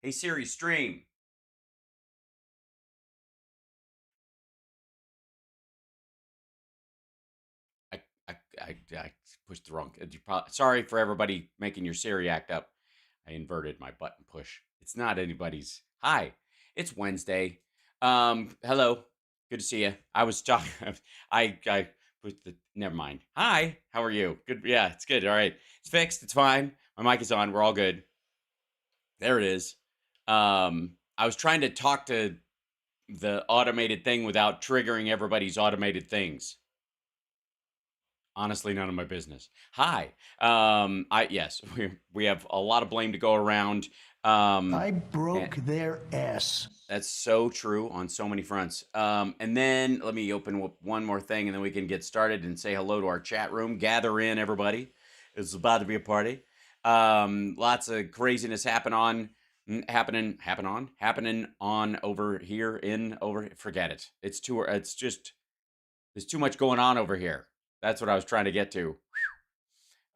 Hey Siri, stream. I I pushed the wrong. Sorry for everybody making your Siri act up. I inverted my button push. It's not anybody's. Hi, it's Wednesday. Hello, good to see you. I was talking. I put the. Never mind. Hi, how are you? Good. Yeah, it's good. All right, it's fixed. It's fine. My mic is on. We're all good. There it is. I was trying to talk to the automated thing without triggering everybody's automated things. Honestly, none of my business. Hi. I yes, we have a lot of blame to go around. I broke And their ass. that's so true on so many fronts. And then let me open one more thing, and then we can get started and say hello to our chat room. Gather in, everybody. It's about to be a party. Lots of craziness happening on over here in over. Forget it. It's too. It's just there's too much going on over here. That's what I was trying to get to.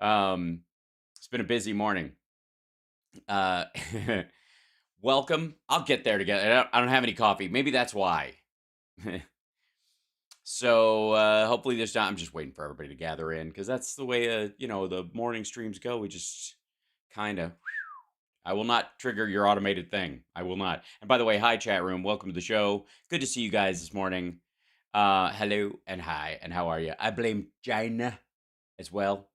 It's been a busy morning. Uh, welcome. I'll get there together. I don't have any coffee. Maybe that's why. So hopefully there's not. I'm just waiting for everybody to gather in because that's the way the morning streams go. We just kind of. I will not trigger your automated thing. I will not. And by the way, hi chat room. Welcome to the show. Good to see you guys this morning. Hello and hi and how are you? I blame China as well.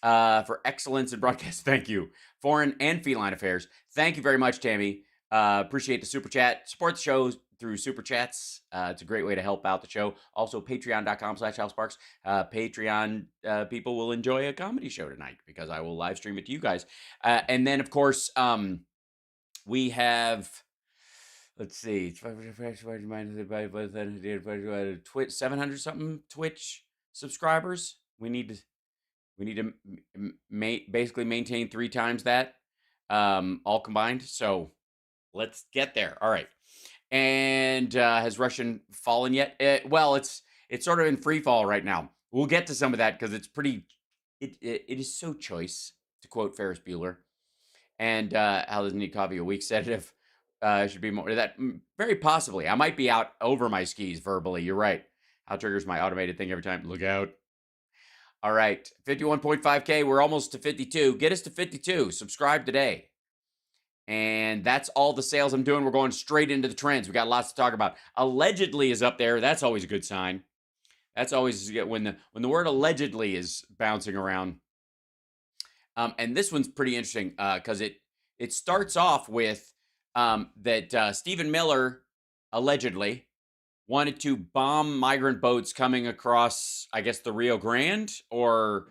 For excellence in broadcast. Thank you. Foreign and feline affairs. Thank you very much, Tammy. Appreciate the super chat. Support the show through super chats. It's a great way to help out the show. Also, patreon.com/HalSparks. Patreon people will enjoy a comedy show tonight because I will live stream it to you guys. And then, of course, we have. Let's see, 700 something Twitch subscribers. We need to basically maintain 3 times that, all combined. So let's get there. All right. And has Russian fallen yet? Well, it's sort of in free fall right now. We'll get to some of that because it's pretty. It is so choice, to quote Ferris Bueller. And how does need coffee a weak sedative? Should be more that very possibly. I might be out over my skis verbally. You're right. How triggers my automated thing every time. Look out. All right, 51.5K. We're almost to 52. Get us to 52. Subscribe today. And that's all the sales I'm doing. We're going straight into the trends. We got lots to talk about. Allegedly is up there. That's always a good sign. That's always when the word allegedly is bouncing around. And this one's pretty interesting because it starts off with that Stephen Miller allegedly wanted to bomb migrant boats coming across, I guess, the Rio Grande or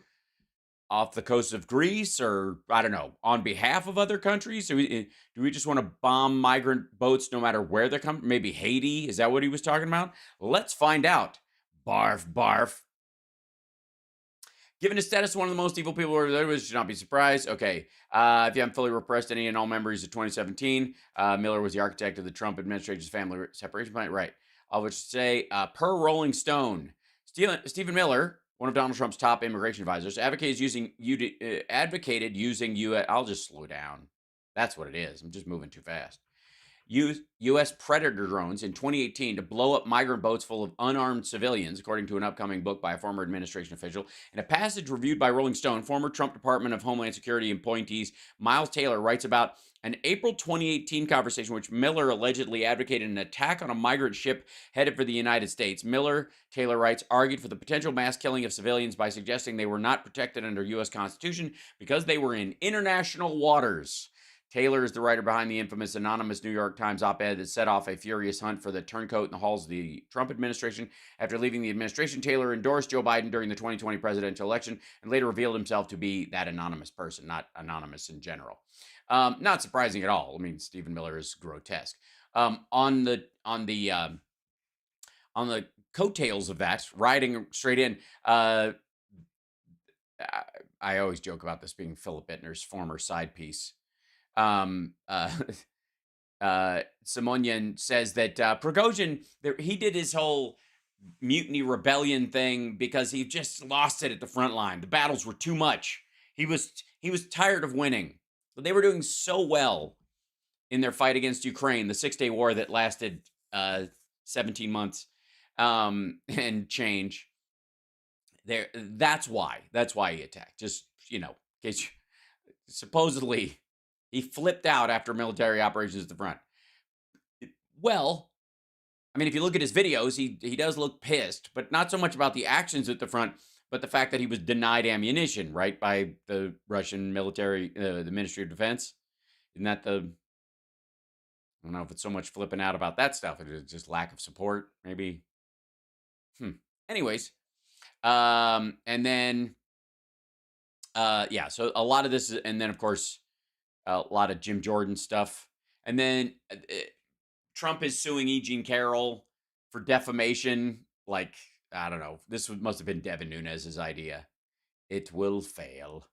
off the coast of Greece, or I don't know, on behalf of other countries. Do we just want to bomb migrant boats no matter where they come? Maybe Haiti? Is that what he was talking about? Let's find out. Barf, barf. Given his status as one of the most evil people there should not be surprised. Okay, if you haven't fully repressed any and all memories of 2017, Miller was the architect of the Trump administration's family separation plan. Right. I would say, per Rolling Stone, Stephen Miller, one of Donald Trump's top immigration advisors, advocated using U.S. I'll just slow down. That's what it is. I'm just moving too fast. U.S. Predator drones in 2018 to blow up migrant boats full of unarmed civilians, according to an upcoming book by a former administration official. In a passage reviewed by Rolling Stone, former Trump Department of Homeland Security appointees Miles Taylor writes about an April 2018 conversation in which Miller allegedly advocated an attack on a migrant ship headed for the United States. Miller, Taylor writes, argued for the potential mass killing of civilians by suggesting they were not protected under U.S. Constitution because they were in international waters. Taylor is the writer behind the infamous anonymous New York Times op-ed that set off a furious hunt for the turncoat in the halls of the Trump administration. After leaving the administration, Taylor endorsed Joe Biden during the 2020 presidential election and later revealed himself to be that anonymous person, not anonymous in general. Not surprising at all. I mean, Stephen Miller is grotesque. On the coattails of that, riding straight in, I always joke about this being Philip Bittner's former side piece. Simonian says that Prigozhin, he did his whole mutiny rebellion thing because he just lost it at the front line. The battles were too much. He was tired of winning. But they were doing so well in their fight against Ukraine, the 6-day war that lasted 17 months and change. That's why he attacked. Just, in case supposedly he flipped out after military operations at the front. Well, I mean, if you look at his videos, he does look pissed, but not so much about the actions at the front, but the fact that he was denied ammunition, right, by the Russian military, the Ministry of Defense. Isn't that I don't know if it's so much flipping out about that stuff. It is just lack of support, maybe. Anyways, and then, so a lot of this, and then, of course, a lot of Jim Jordan stuff. And then Trump is suing E. Jean Carroll for defamation. Like, I don't know. This must have been Devin Nunes' idea. It will fail.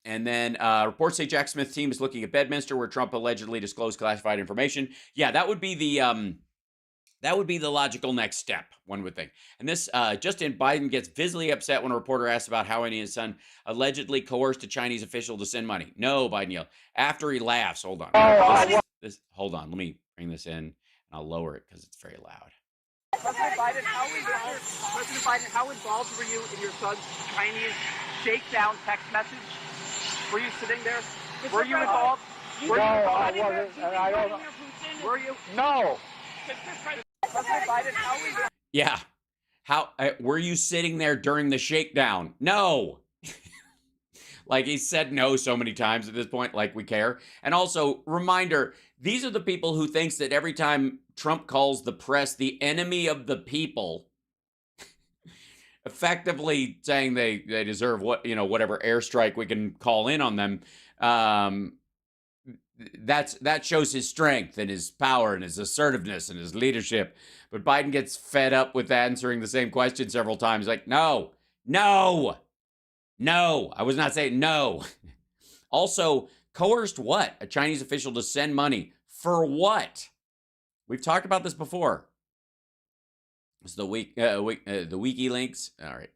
And then reports say Jack Smith's team is looking at Bedminster, where Trump allegedly disclosed classified information. Yeah, that would be the logical next step, one would think. And this, Justin Biden gets visibly upset when a reporter asks about how he and his son allegedly coerced a Chinese official to send money. No, Biden yelled. After he laughs, hold on. Hold on, let me bring this in, and I'll lower it because it's very loud. President Biden, how involved were you in your son's Chinese shakedown text message? Were you sitting there? Were you involved? No, I wasn't. And I don't. Were you? No. President Biden, how involved? Yeah. How were you sitting there during the shakedown? No. Like, he said no so many times at this point, like we care. And also, reminder, these are the people who thinks that every time Trump calls the press the enemy of the people, effectively saying they deserve whatever airstrike we can call in on them. That shows his strength and his power and his assertiveness and his leadership. But Biden gets fed up with answering the same question several times. Like, no, I was not saying no. Also, coerced what? A Chinese official to send money for what? We've talked about this before. It's the WikiLeaks. All right.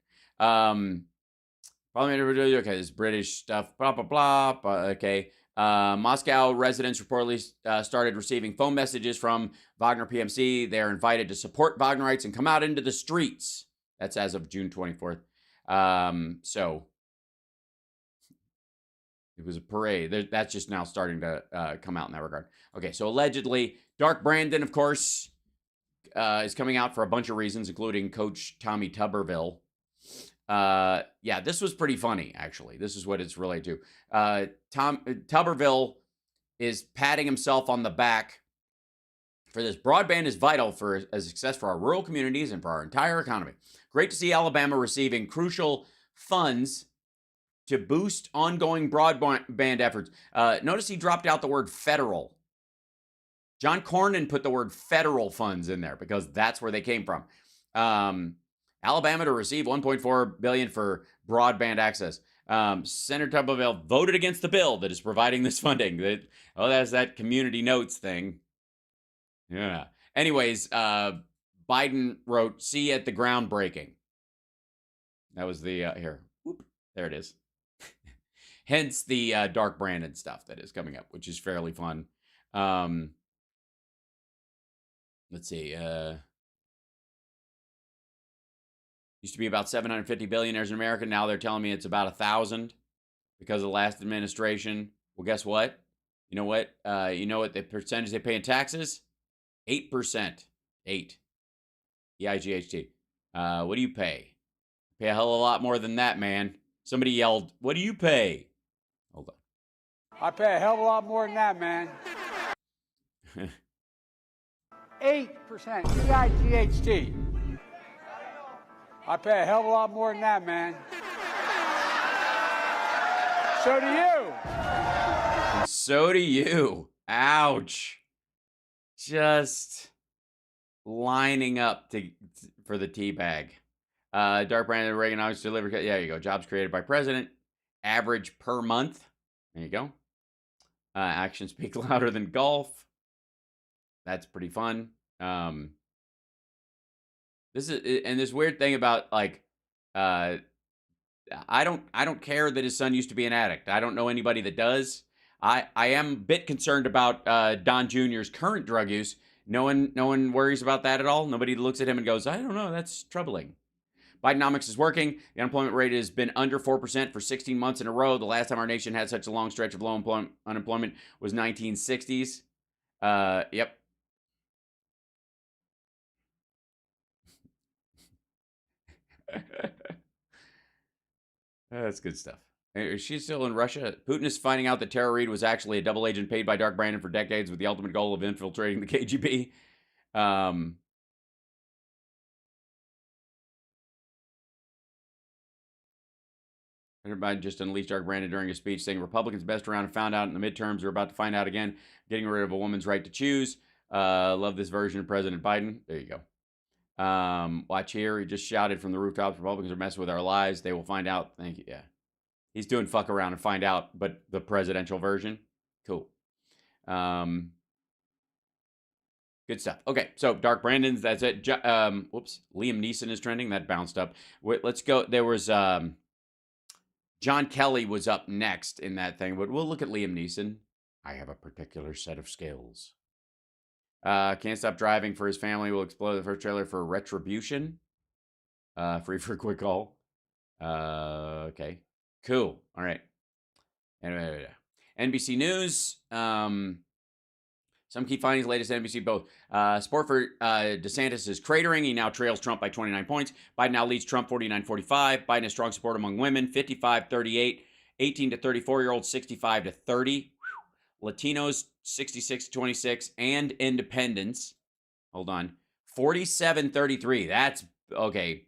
Okay, this British stuff. Blah blah blah. Okay. Moscow residents reportedly started receiving phone messages from Wagner PMC. They're invited to support Wagnerites and come out into the streets. That's as of June 24th. So it was a parade. That's just now starting to come out in that regard. Okay, so allegedly, Dark Brandon, of course, is coming out for a bunch of reasons, including Coach Tommy Tuberville. Yeah, this was pretty funny, actually. This is what it's related to. Tuberville is patting himself on the back for this. Broadband is vital for a success for our rural communities and for our entire economy. Great to see Alabama receiving crucial funds to boost ongoing broadband efforts. Notice he dropped out the word federal. John Cornyn put the word federal funds in there because that's where they came from. Alabama to receive $1.4 billion for broadband access. Senator Tuberville voted against the bill that is providing this funding. That's that community notes thing. Yeah. Anyways, Biden wrote, "See you at the groundbreaking." That was the here. Whoop, there it is. Hence the Dark Brandon stuff that is coming up, which is fairly fun. Let's see. Used to be about 750 billionaires in America. Now they're telling me it's about 1,000 because of the last administration. Well, guess what? You know what? You know what the percentage they pay in taxes? 8%. 8. EIGHT. What do you pay? Pay a hell of a lot more than that, man. Somebody yelled, "What do you pay?" Hold on. I pay a hell of a lot more than that, man. 8% EIGHT. I pay a hell of a lot more than that, man. So do you. And so do you. Ouch. Just lining up for the tea bag. Dark Brandon, Reaganomics delivered. There you go. Jobs created by president. Average per month. There you go. Actions speak louder than golf. That's pretty fun. This is, and this weird thing about, like, I don't care that his son used to be an addict. I don't know anybody that does. I am a bit concerned about Don Jr.'s current drug use. No one worries about that at all. Nobody looks at him and goes, I don't know, that's troubling. Bidenomics is working. The unemployment rate has been under 4% for 16 months in a row. The last time our nation had such a long stretch of low unemployment was 1960s. Yep. That's good stuff. Is she still in Russia? Putin is finding out that Tara Reid was actually a double agent paid by Dark Brandon for decades with the ultimate goal of infiltrating the KGB. Everybody just unleashed Dark Brandon during his speech, saying Republicans best around and found out in the midterms. We're about to find out again. Getting rid of a woman's right to choose. Love this version of President Biden. There you go. Watch here. He just shouted from the rooftops. Republicans are messing with our lives. They will find out. Thank you. Yeah. He's doing fuck around and find out, but the presidential version. Cool. Good stuff. Okay, so Dark Brandon's, that's it. Whoops. Liam Neeson is trending. That bounced up. Wait, let's go. There was John Kelly was up next in that thing, but we'll look at Liam Neeson. I have a particular set of skills. Can't stop driving for his family. Will explode the first trailer for Retribution. Free for a quick call. Okay. Cool. All right. Anyway, NBC News. Some key findings, latest NBC, both. Support for DeSantis is cratering. He now trails Trump by 29 points. Biden now leads Trump 49-45. Biden has strong support among women, 55-38. 18 to 34-year-olds, 65 to 30. Latinos, 66 to 26. And independents, hold on, 47-33. That's, okay.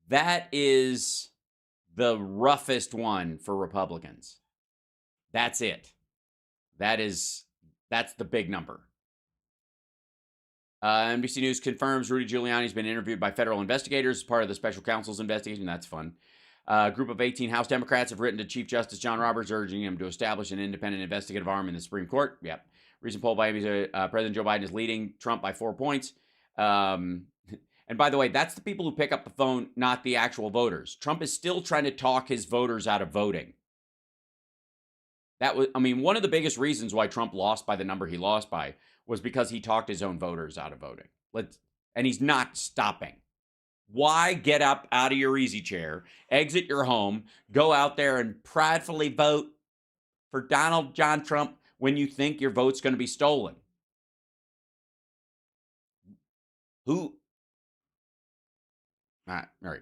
That is the roughest one for Republicans. That's it. That's the big number. NBC News confirms Rudy Giuliani has been interviewed by federal investigators as part of the special counsel's investigation. That's fun. A group of 18 House Democrats have written to Chief Justice John Roberts urging him to establish an independent investigative arm in the Supreme Court. Yep. Recent poll by President Joe Biden is leading Trump by 4 points. And by the way, that's the people who pick up the phone, not the actual voters. Trump is still trying to talk his voters out of voting. That was, I mean, one of the biggest reasons why Trump lost by the number he lost by was because he talked his own voters out of voting. And he's not stopping. Why get up out of your easy chair, exit your home, go out there and pridefully vote for Donald John Trump when you think your vote's going to be stolen? Who? All right.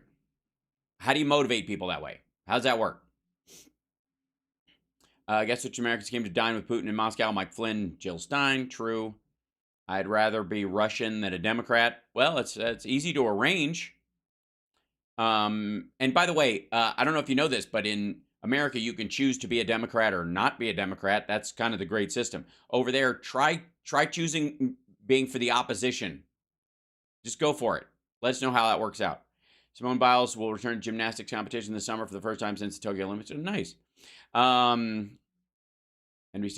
How do you motivate people that way? How's that work? Guess which Americans came to dine with Putin in Moscow? Mike Flynn, Jill Stein. True. I'd rather be Russian than a Democrat. Well, it's easy to arrange. And by the way, I don't know if you know this, but in America, you can choose to be a Democrat or not be a Democrat. That's kind of the great system. Over there, try choosing being for the opposition. Just go for it. Let us know how that works out. Simone Biles will return to gymnastics competition this summer for the first time since the Tokyo Olympics. Nice. NBC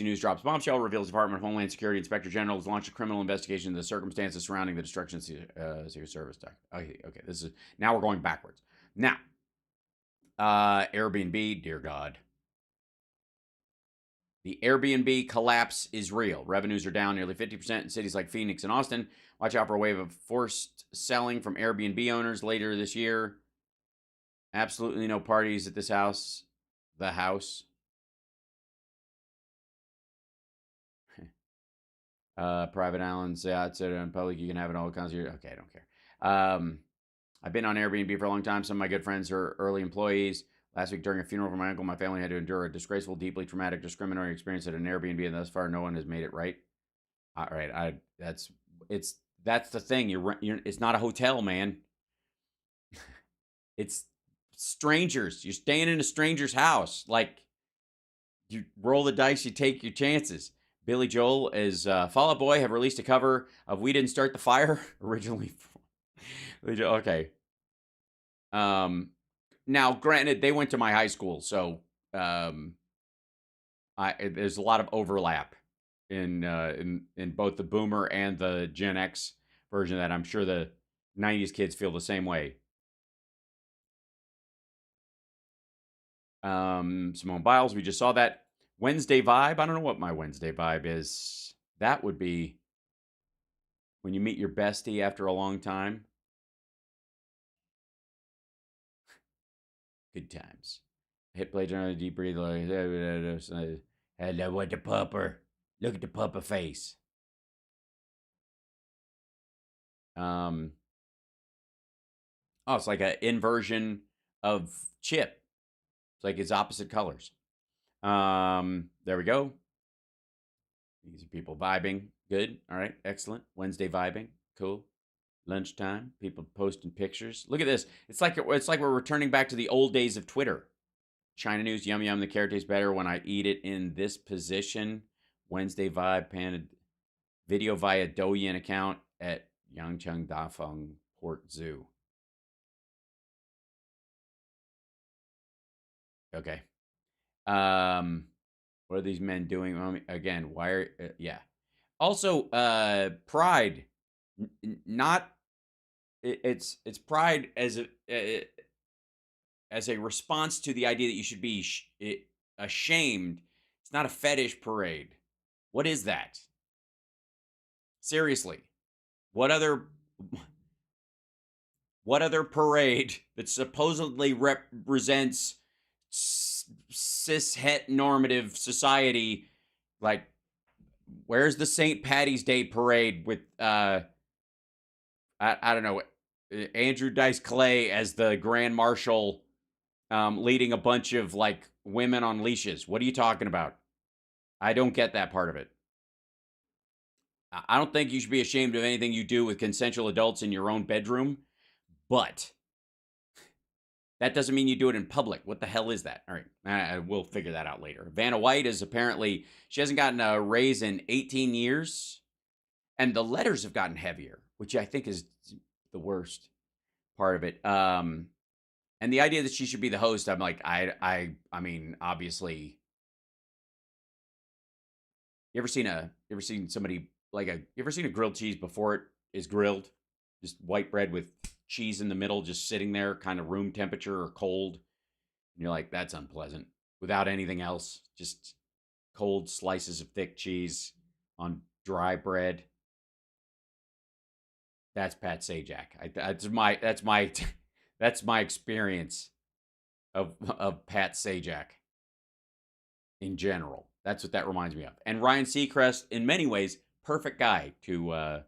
News drops bombshell, reveals Department of Homeland Security Inspector General has launched a criminal investigation into the circumstances surrounding the destruction of Secret Service. Okay, this is, now we're going backwards. Now, Airbnb, dear God. The Airbnb collapse is real. Revenues are down nearly 50% in cities like Phoenix and Austin. Watch out for a wave of forced selling from Airbnb owners later this year. Absolutely no parties at this house. The house. Private islands, outside in public, you can have it all kinds of. Okay, I don't care. I've been on Airbnb for a long time. Some of my good friends are early employees. Last week during a funeral for my uncle, my family had to endure a disgraceful, deeply traumatic, discriminatory experience at an Airbnb, and thus far, no one has made it right. All right, that's the thing. It's not a hotel, man. It's strangers. You're staying in a stranger's house. Like, you roll the dice, you take your chances. Billy Joel as Fall Out Boy have released a cover of We Didn't Start the Fire, originally. Okay. Now, granted, they went to my high school, so there's a lot of overlap in both the Boomer and the Gen X version of that. I'm sure the 90s kids feel the same way. Simone Biles, we just saw that. Wednesday vibe. I don't know what my Wednesday vibe is. That would be when you meet your bestie after a long time. Good times. Hit play on a deep breathe. Hello, what the pupper? Look at the pupper face. Oh, it's like an inversion of Chip. It's like it's opposite colors. There we go. These are people vibing. Good. All right. Excellent. Wednesday vibing. Cool. Lunchtime. People posting pictures. Look at this. It's like we're returning back to the old days of Twitter. China news. Yum yum. The carrot tastes better when I eat it in this position. Wednesday vibe. Panda video via Douyin account at Yangcheng Dafeng Port Zoo. Okay. What are these men doing? Again, why are yeah. Also, pride, not it's pride as a response to the idea that you should be ashamed. It's not a fetish parade. What is that? Seriously, what other parade that supposedly represents cis het normative society, like where's the St. Patty's Day parade with I don't know, Andrew Dice Clay as the Grand Marshal, leading a bunch of like women on leashes? What are you talking about? I don't get that part of it. I don't think you should be ashamed of anything you do with consensual adults in your own bedroom, but that doesn't mean you do it in public. What the hell is that? All right, we'll figure that out later. Vanna White is apparently, she hasn't gotten a raise in 18 years, and the letters have gotten heavier, which I think is the worst part of it. And the idea that she should be the host, I'm like, I mean, obviously, you ever seen somebody you ever seen a grilled cheese before it is grilled? Just white bread with cheese in the middle, just sitting there, kind of room temperature or cold. And you're like, that's unpleasant. Without anything else, just cold slices of thick cheese on dry bread. That's Pat Sajak. That's my experience of Pat Sajak in general. That's what that reminds me of. And Ryan Seacrest, in many ways, perfect guy to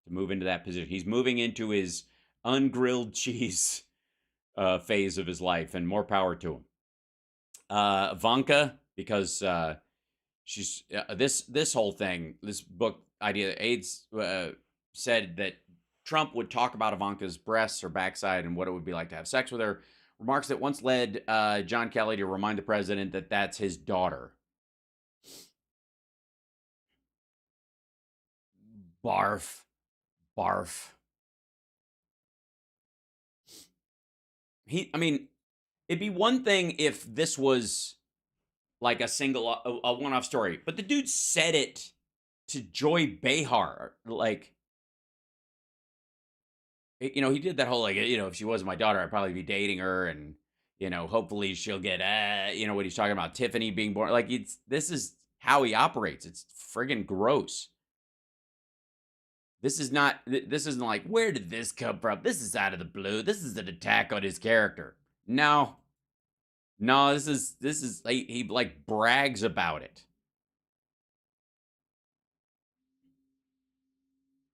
move into that position. He's moving into his ungrilled cheese phase of his life, and more power to him. Ivanka, because she's this whole thing, this book idea, AIDS said that Trump would talk about Ivanka's breasts, her backside, and what it would be like to have sex with her. Remarks that once led John Kelly to remind the president that that's his daughter. Barf. Barf. I mean, it'd be one thing if this was like a one-off story, but the dude said it to Joy Behar. Like, you know, he did that whole, like, you know, if she wasn't my daughter, I'd probably be dating her, and, you know, hopefully she'll get, you know, what he's talking about, Tiffany being born. Like, this is how he operates. It's friggin' gross. This isn't like, where did this come from? This is out of the blue. This is an attack on his character. No, this is he like brags about it.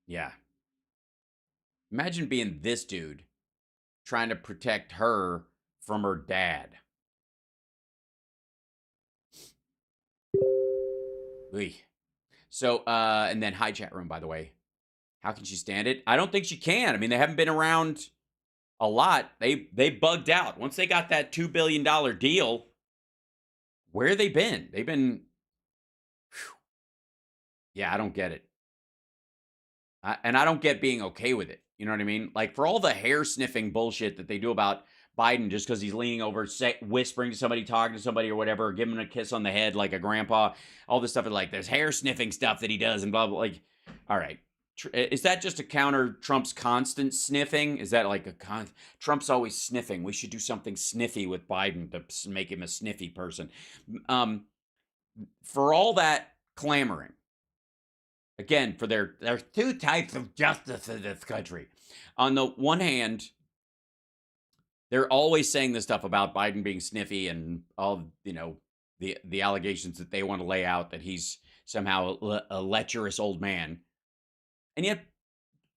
Yeah. Imagine being this dude trying to protect her from her dad. Oy. So, and then hi chat room, by the way. How can she stand it? I don't think she can. I mean, they haven't been around a lot. They bugged out. Once they got that $2 billion deal, where have they been? They've been, whew. Yeah, I don't get it. And I don't get being okay with it. You know what I mean? Like, for all the hair sniffing bullshit that they do about Biden just because he's leaning over, whispering to somebody, talking to somebody or whatever, or giving him a kiss on the head like a grandpa, all this stuff, like there's hair sniffing stuff that he does and blah, blah, like, all right. Is that just to counter Trump's constant sniffing? Is that like Trump's always sniffing? We should do something sniffy with Biden to make him a sniffy person. for all that clamoring, again, for there's two types of justice in this country. On the one hand, they're always saying this stuff about Biden being sniffy and all, the allegations that they want to lay out that he's somehow a lecherous old man. And yet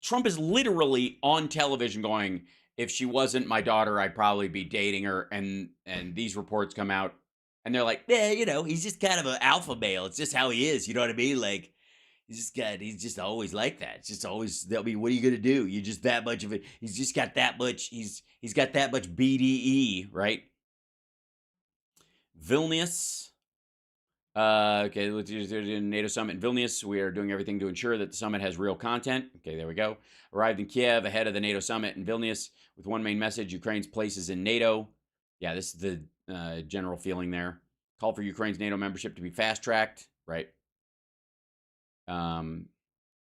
Trump is literally on television going, if she wasn't my daughter, I'd probably be dating her. And these reports come out and they're like, yeah, he's just kind of an alpha male. It's just how he is. You know what I mean? Like, he's just always like that. It's just always, what are you going to do? You're just that much of it. He's just got that much. He's got that much BDE, right? Vilnius. Okay, let's do the NATO summit in Vilnius. We are doing everything to ensure that the summit has real content. Okay, there we go. Arrived in Kiev ahead of the NATO summit in Vilnius with one main message: Ukraine's places in NATO. Yeah, this is the general feeling there. Call for Ukraine's NATO membership to be fast-tracked. Right. One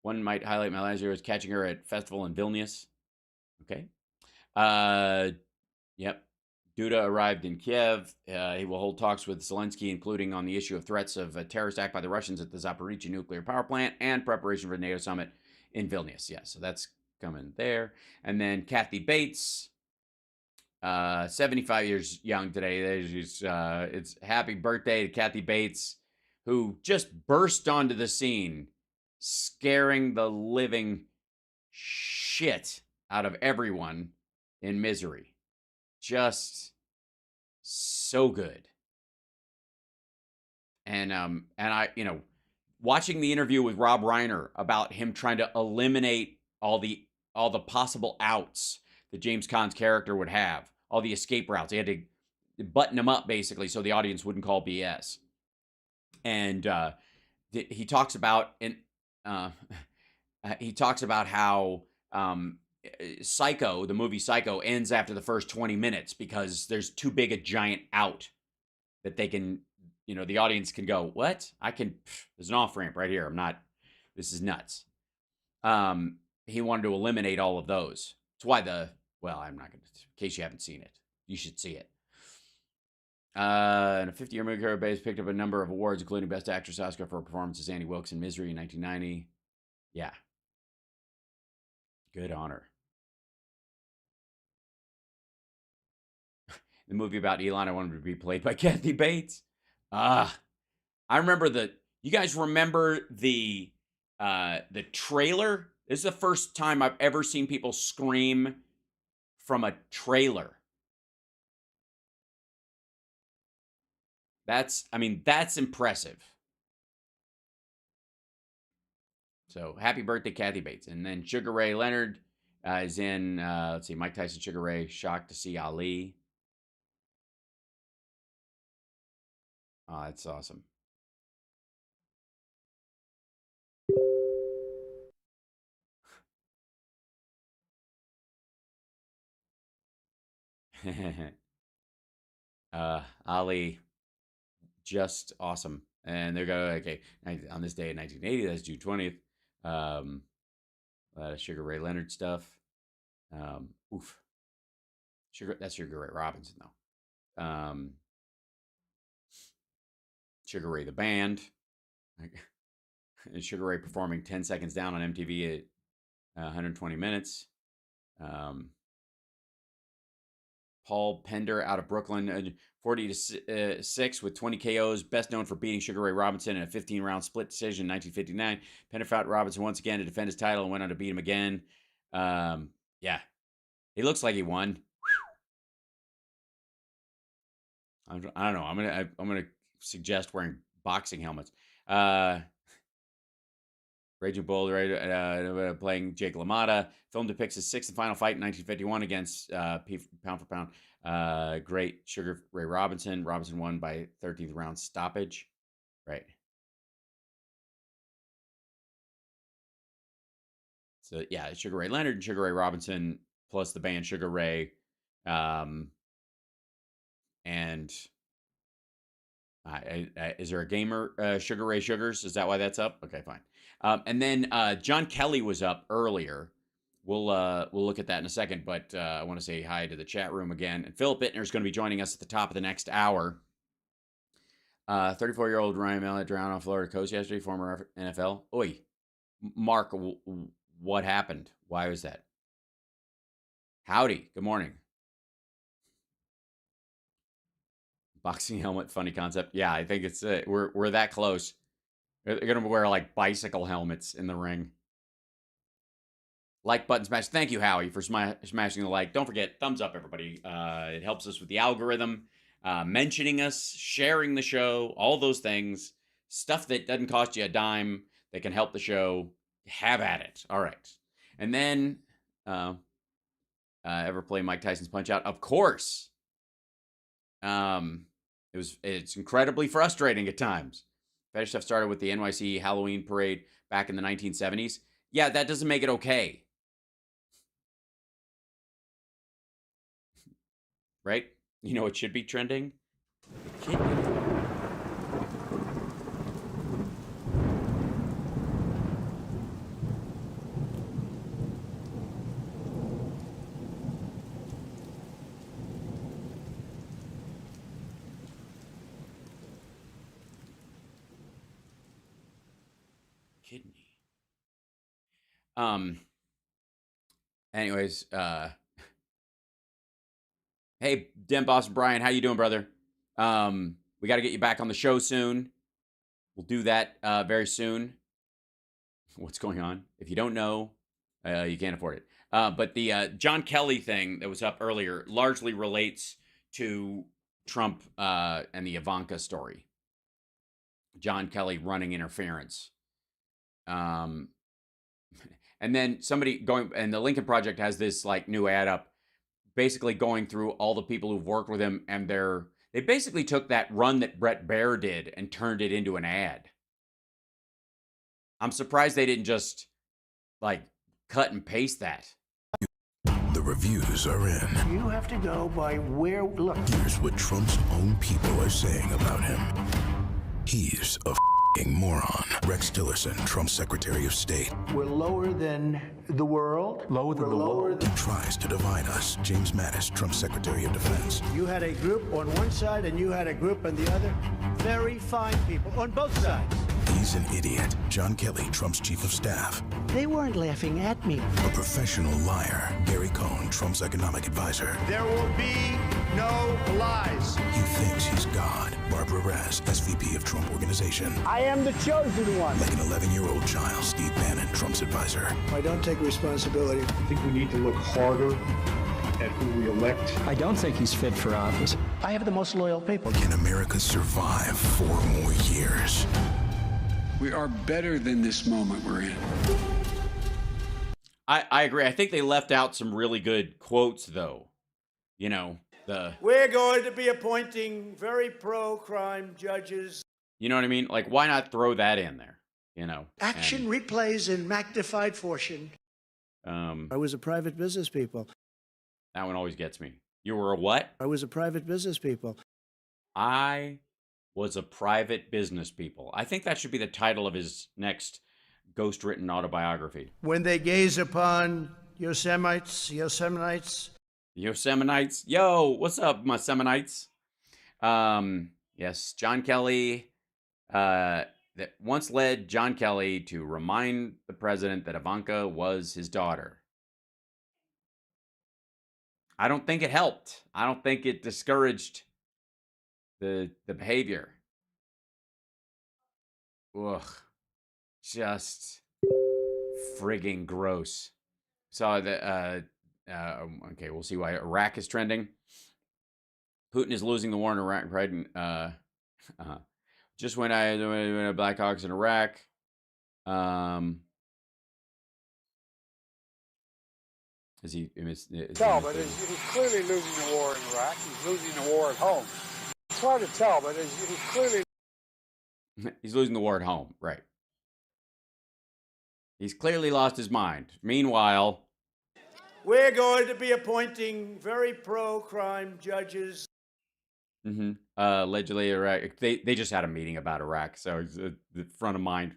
might highlight my last year was catching her at festival in Vilnius. Okay. Yep. Duda arrived in Kiev. He will hold talks with Zelensky, including on the issue of threats of a terrorist act by the Russians at the Zaporizhzhia nuclear power plant and preparation for the NATO summit in Vilnius. Yeah, so that's coming there. And then Kathy Bates, 75 years young today. It's happy birthday to Kathy Bates, who just burst onto the scene, scaring the living shit out of everyone in Misery. Just so good. And I, watching the interview with Rob Reiner about him trying to eliminate all the possible outs that James Caan's character would have, all the escape routes. He had to button them up basically so the audience wouldn't call BS. And he talks about how Psycho, the movie Psycho, ends after the first 20 minutes because there's too big a giant out that they can, the audience can go, what? There's an off ramp right here. This is nuts. He wanted to eliminate all of those. That's why I'm not going to, in case you haven't seen it, you should see it. And a 50-year movie career base picked up a number of awards, including Best Actress Oscar for her performance as Annie Wilkes in Misery in 1990. Yeah. Good on her. The movie about Elon, I wanted to be played by Kathy Bates. I remember you guys remember the trailer? This is the first time I've ever seen people scream from a trailer. That's impressive. So happy birthday, Kathy Bates. And then Sugar Ray Leonard is in, let's see, Mike Tyson, Sugar Ray, shocked to see Ali. Oh, that's awesome. Ali, just awesome. And they're going, okay, on this day in 1980, that's June 20th. Sugar Ray Leonard stuff. That's Sugar Ray Robinson, though. Sugar Ray the band. Sugar Ray performing 10 Seconds Down on MTV at 120 minutes. Paul Pender out of Brooklyn, 40-6 with 20 KOs, best known for beating Sugar Ray Robinson in a 15-round split decision in 1959. Pender fought Robinson once again to defend his title and went on to beat him again. Yeah, he looks like he won. I don't know. I'm gonna suggest wearing boxing helmets. Raging Bull, playing Jake LaMotta. Film depicts his sixth and final fight in 1951 against pound for pound great Sugar Ray Robinson. Robinson won by 13th round stoppage. Right. So yeah, Sugar Ray Leonard and Sugar Ray Robinson plus the band Sugar Ray. And is there a gamer, Sugar Ray Sugars? Is that why that's up? Okay, fine. And then John Kelly was up earlier. We'll look at that in a second, but I want to say hi to the chat room again. And Philip Bittner is going to be joining us at the top of the next hour. 34-year-old Ryan Mallett drowned on Florida coast yesterday, former NFL. Oi, Mark, what happened? Why was that? Howdy, good morning. Boxing helmet, funny concept. Yeah, I think it's we're that close. They're gonna wear like bicycle helmets in the ring. Like button smash. Thank you, Howie, for smashing the like. Don't forget, thumbs up, everybody. It helps us with the algorithm. Mentioning us, sharing the show, all those things. Stuff that doesn't cost you a dime that can help the show. Have at it. All right. And then, ever play Mike Tyson's Punch Out? Of course. It's incredibly frustrating at times. Fetish stuff started with the NYC Halloween parade back in the 1970s. Yeah, that doesn't make it okay. Right? You know, it should be trending. Kidney. Anyways, hey, Den Boss Brian, how you doing, brother? We got to get you back on the show soon. We'll do that very soon. What's going on? If you don't know, you can't afford it. But the John Kelly thing that was up earlier largely relates to Trump and the Ivanka story. John Kelly running interference. And then somebody going, and the Lincoln Project has this like new ad up, basically going through all the people who've worked with him, and they basically took that run that Brett Baer did and turned it into an ad. I'm surprised they didn't just like cut and paste that. The reviews are in. You have to go by where. Look. Here's what Trump's own people are saying about him. He's a moron. Rex Tillerson, Trump's Secretary of State. We're lower than the world. Lower than the world? He tries to divide us. James Mattis, Trump's Secretary of Defense. You had a group on one side and you had a group on the other. Very fine people on both sides. He's an idiot. John Kelly, Trump's Chief of Staff. They weren't laughing at me. A professional liar. Gary Cohn, Trump's economic advisor. There will be no lies. He thinks he's God. Barbara Rez, SVP of Trump Organization. I am the chosen one. Like an 11-year-old child, Steve Bannon, Trump's advisor. I don't take responsibility. I think we need to look harder at who we elect. I don't think he's fit for office. I have the most loyal people. Can America survive 4 more years? We are better than this moment we're in. I agree. I think they left out some really good quotes, though. You know, We're going to be appointing very pro-crime judges. You know what I mean? Like, why not throw that in there? You know, Action replays in magnified fortune. I was a private business people. That one always gets me. You were a what? I was a private business people. I was a private business people. I think that should be the title of his next ghost-written autobiography. When they gaze upon Yosemite, Yoseminites. Yo, what's up, my Seminites? Yes, John Kelly, that once led John Kelly to remind the president that Ivanka was his daughter. I don't think it helped. I don't think it discouraged the behavior. Ugh. Just frigging gross. Saw the okay, we'll see why Iraq is trending. Putin is losing the war in Iraq, right? Just when I went Blackhawks in Iraq. Is he? Tell, but he's clearly losing the war in Iraq. He's losing the war at home. It's hard to tell, but he's clearly he's losing the war at home, right? He's clearly lost his mind. Meanwhile, we're going to be appointing very pro-crime judges. Allegedly, Iraq. They just had a meeting about Iraq, so it's the front of mind.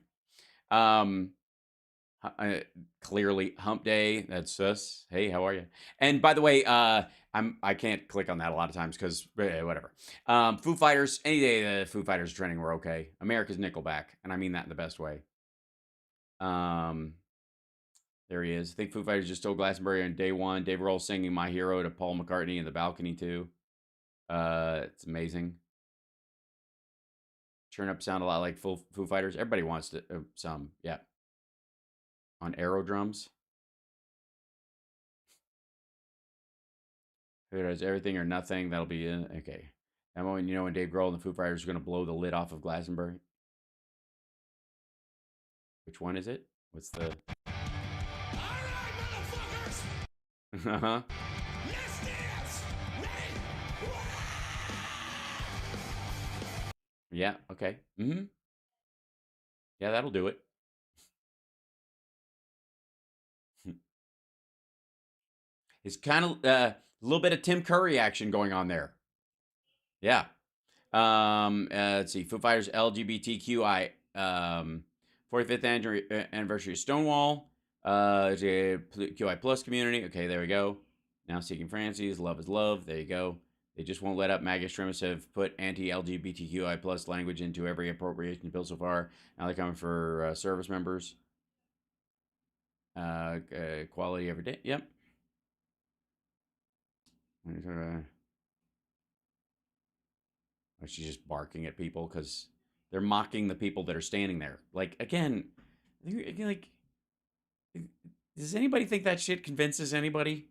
Clearly, Humpday. That's us. Hey, how are you? And by the way, I can't click on that a lot of times because whatever. Foo Fighters. Any day the Foo Fighters are trending, we're okay. America's Nickelback, and I mean that in the best way. There he is. I think Foo Fighters just stole Glastonbury on day one. Dave Grohl singing "My Hero" to Paul McCartney in the balcony too. It's amazing. Turn up sound a lot like Foo Fighters. Everybody wants to some, yeah. On Aero drums. Who does everything or nothing? That'll be in. Okay. That moment, when Dave Grohl and the Foo Fighters are going to blow the lid off of Glastonbury. Which one is it? What's the? All right, motherfuckers. Uh-huh. Let's dance. Ready? Yeah. Okay. Mm-hmm. Yeah, that'll do it. It's kind of a little bit of Tim Curry action going on there. Yeah. Let's see. Foo Fighters LGBTQI 45th anniversary of Stonewall. QI plus community. Okay, there we go. Now seeking Francis. Love is love. There you go. They just won't let up. MAGA extremists have put anti-LGBTQI plus language into every appropriation bill so far. Now they're coming for service members. Equality every day. Yep. She's just barking at people because they're mocking the people that are standing there. Like, again, like, does anybody think that shit convinces anybody?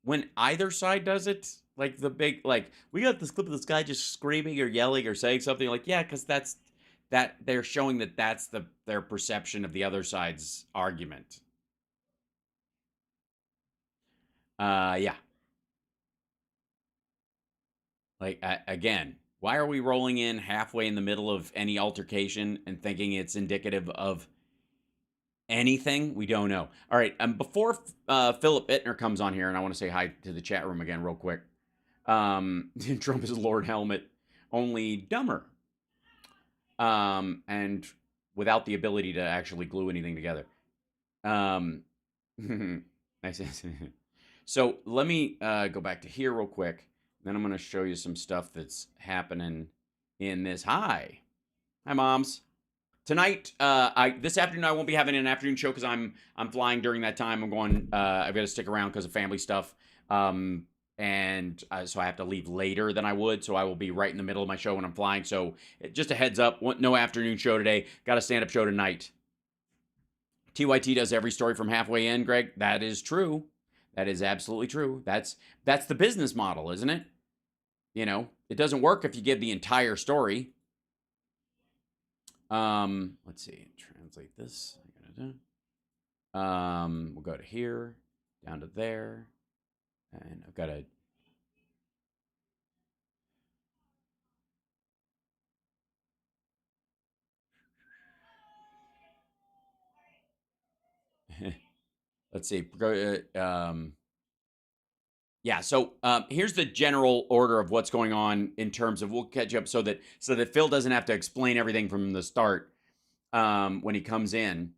When either side does it, like the big, like, we got this clip of this guy just screaming or yelling or saying something, like, yeah, because that they're showing that that's their perception of the other side's argument. Yeah. Like, again, why are we rolling in halfway in the middle of any altercation and thinking it's indicative of anything? We don't know. All right. Before Philip Bittner comes on here, and I want to say hi to the chat room again real quick. Trump is Lord Helmet, only dumber. And without the ability to actually glue anything together. Nice. So let me go back to here real quick. Then I'm going to show you some stuff that's happening in this. Hi, moms. Tonight, this afternoon I won't be having an afternoon show because I'm flying during that time. I'm going. I've got to stick around because of family stuff. So I have to leave later than I would. So I will be right in the middle of my show when I'm flying. So just a heads up, no afternoon show today. Got a stand-up show tonight. TYT does every story from halfway in, Greg. That is true. That is absolutely true. That's the business model, isn't it? It doesn't work if you give the entire story. Let's see. Translate this. We'll go to here, down to there, and I've got to. Let's see. Yeah, so here's the general order of what's going on in terms of, we'll catch up so that Phil doesn't have to explain everything from the start when he comes in.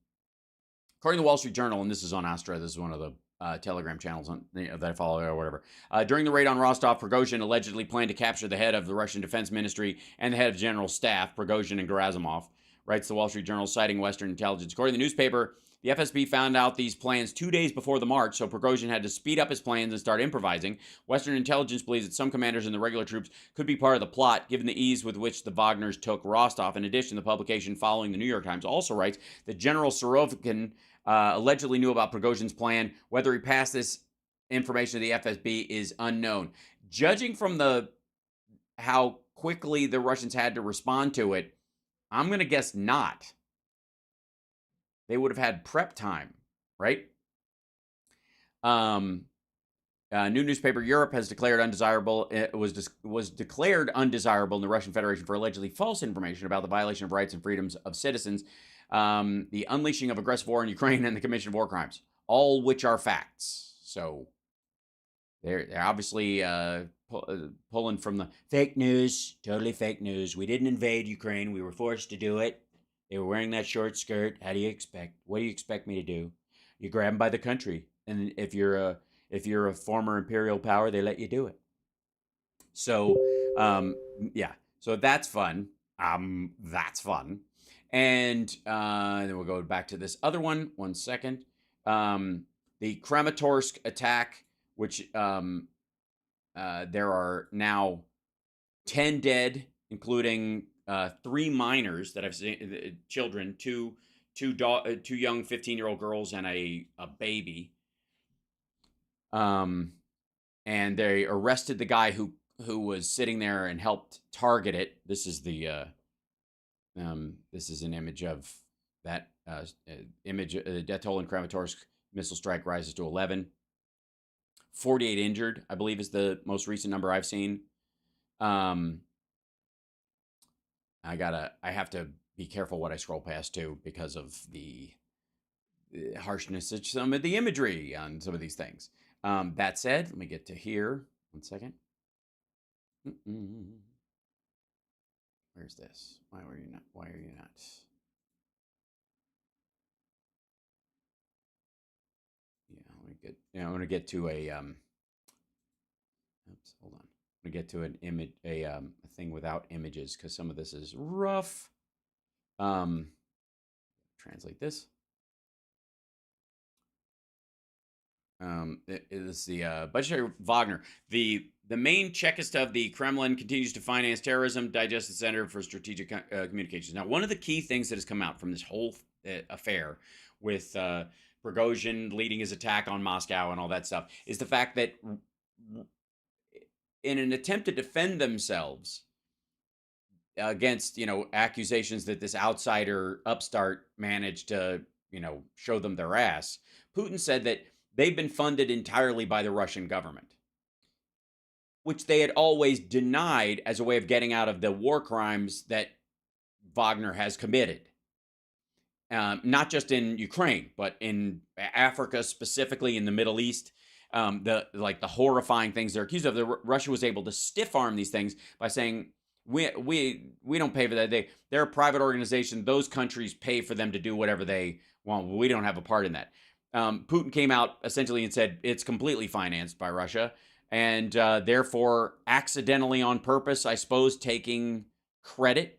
According to the Wall Street Journal, and this is on Astra, this is one of the Telegram channels that I follow or whatever. During the raid on Rostov, Prigozhin allegedly planned to capture the head of the Russian Defense Ministry and the head of General Staff, Prigozhin and Gerasimov, writes the Wall Street Journal, citing Western intelligence. According to the newspaper, the FSB found out these plans 2 days before the march, so Prigozhin had to speed up his plans and start improvising. Western intelligence believes that some commanders and the regular troops could be part of the plot, given the ease with which the Wagners took Rostov. In addition, the publication following the New York Times also writes that General Surovikin allegedly knew about Prigozhin's plan. Whether he passed this information to the FSB is unknown. Judging from how quickly the Russians had to respond to it, I'm going to guess not. They would have had prep time, right? New newspaper Europe has declared undesirable. It was declared undesirable in the Russian Federation for allegedly false information about the violation of rights and freedoms of citizens, the unleashing of aggressive war in Ukraine, and the commission of war crimes, all which are facts. So they're obviously pulling from the fake news, totally fake news. We didn't invade Ukraine. We were forced to do it. They were wearing that short skirt. What do you expect me to do? You grab them by the country, and if you're a former imperial power, they let you do it. So, yeah. So that's fun. That's fun. And then we'll go back to this other one. 1 second. The Kramatorsk attack, which there are now 10 dead, including 3 minors that I've seen, children, two young 15-year-old girls and a baby. And they arrested the guy who was sitting there and helped target it. This is the this is an image of that image. The death toll in Kramatorsk missile strike rises to 11. 48 injured, I believe, is the most recent number I've seen. I have to be careful what I scroll past too, because of the harshness of some of the imagery on some of these things. That said, let me get to here. 1 second. Where's this? Why are you not? Yeah, let me get. Yeah, I'm gonna get to a Oops, hold on. I'm gonna get to an image, a thing without images, because some of this is rough. Translate this. It is the budgetary Wagner. The main Chekist of the Kremlin continues to finance terrorism, digest the Center for Strategic Communications. Now, one of the key things that has come out from this whole affair with Prigozhin leading his attack on Moscow and all that stuff is the fact that in an attempt to defend themselves against, accusations that this outsider upstart managed to, show them their ass, Putin said that they've been funded entirely by the Russian government, which they had always denied as a way of getting out of the war crimes that Wagner has committed. Not just in Ukraine, but in Africa, specifically in the Middle East. The horrifying things they're accused of. Russia was able to stiff arm these things by saying, we don't pay for that. They're a private organization. Those countries pay for them to do whatever they want. We don't have a part in that. Putin came out essentially and said it's completely financed by Russia, and therefore accidentally, on purpose, I suppose, taking credit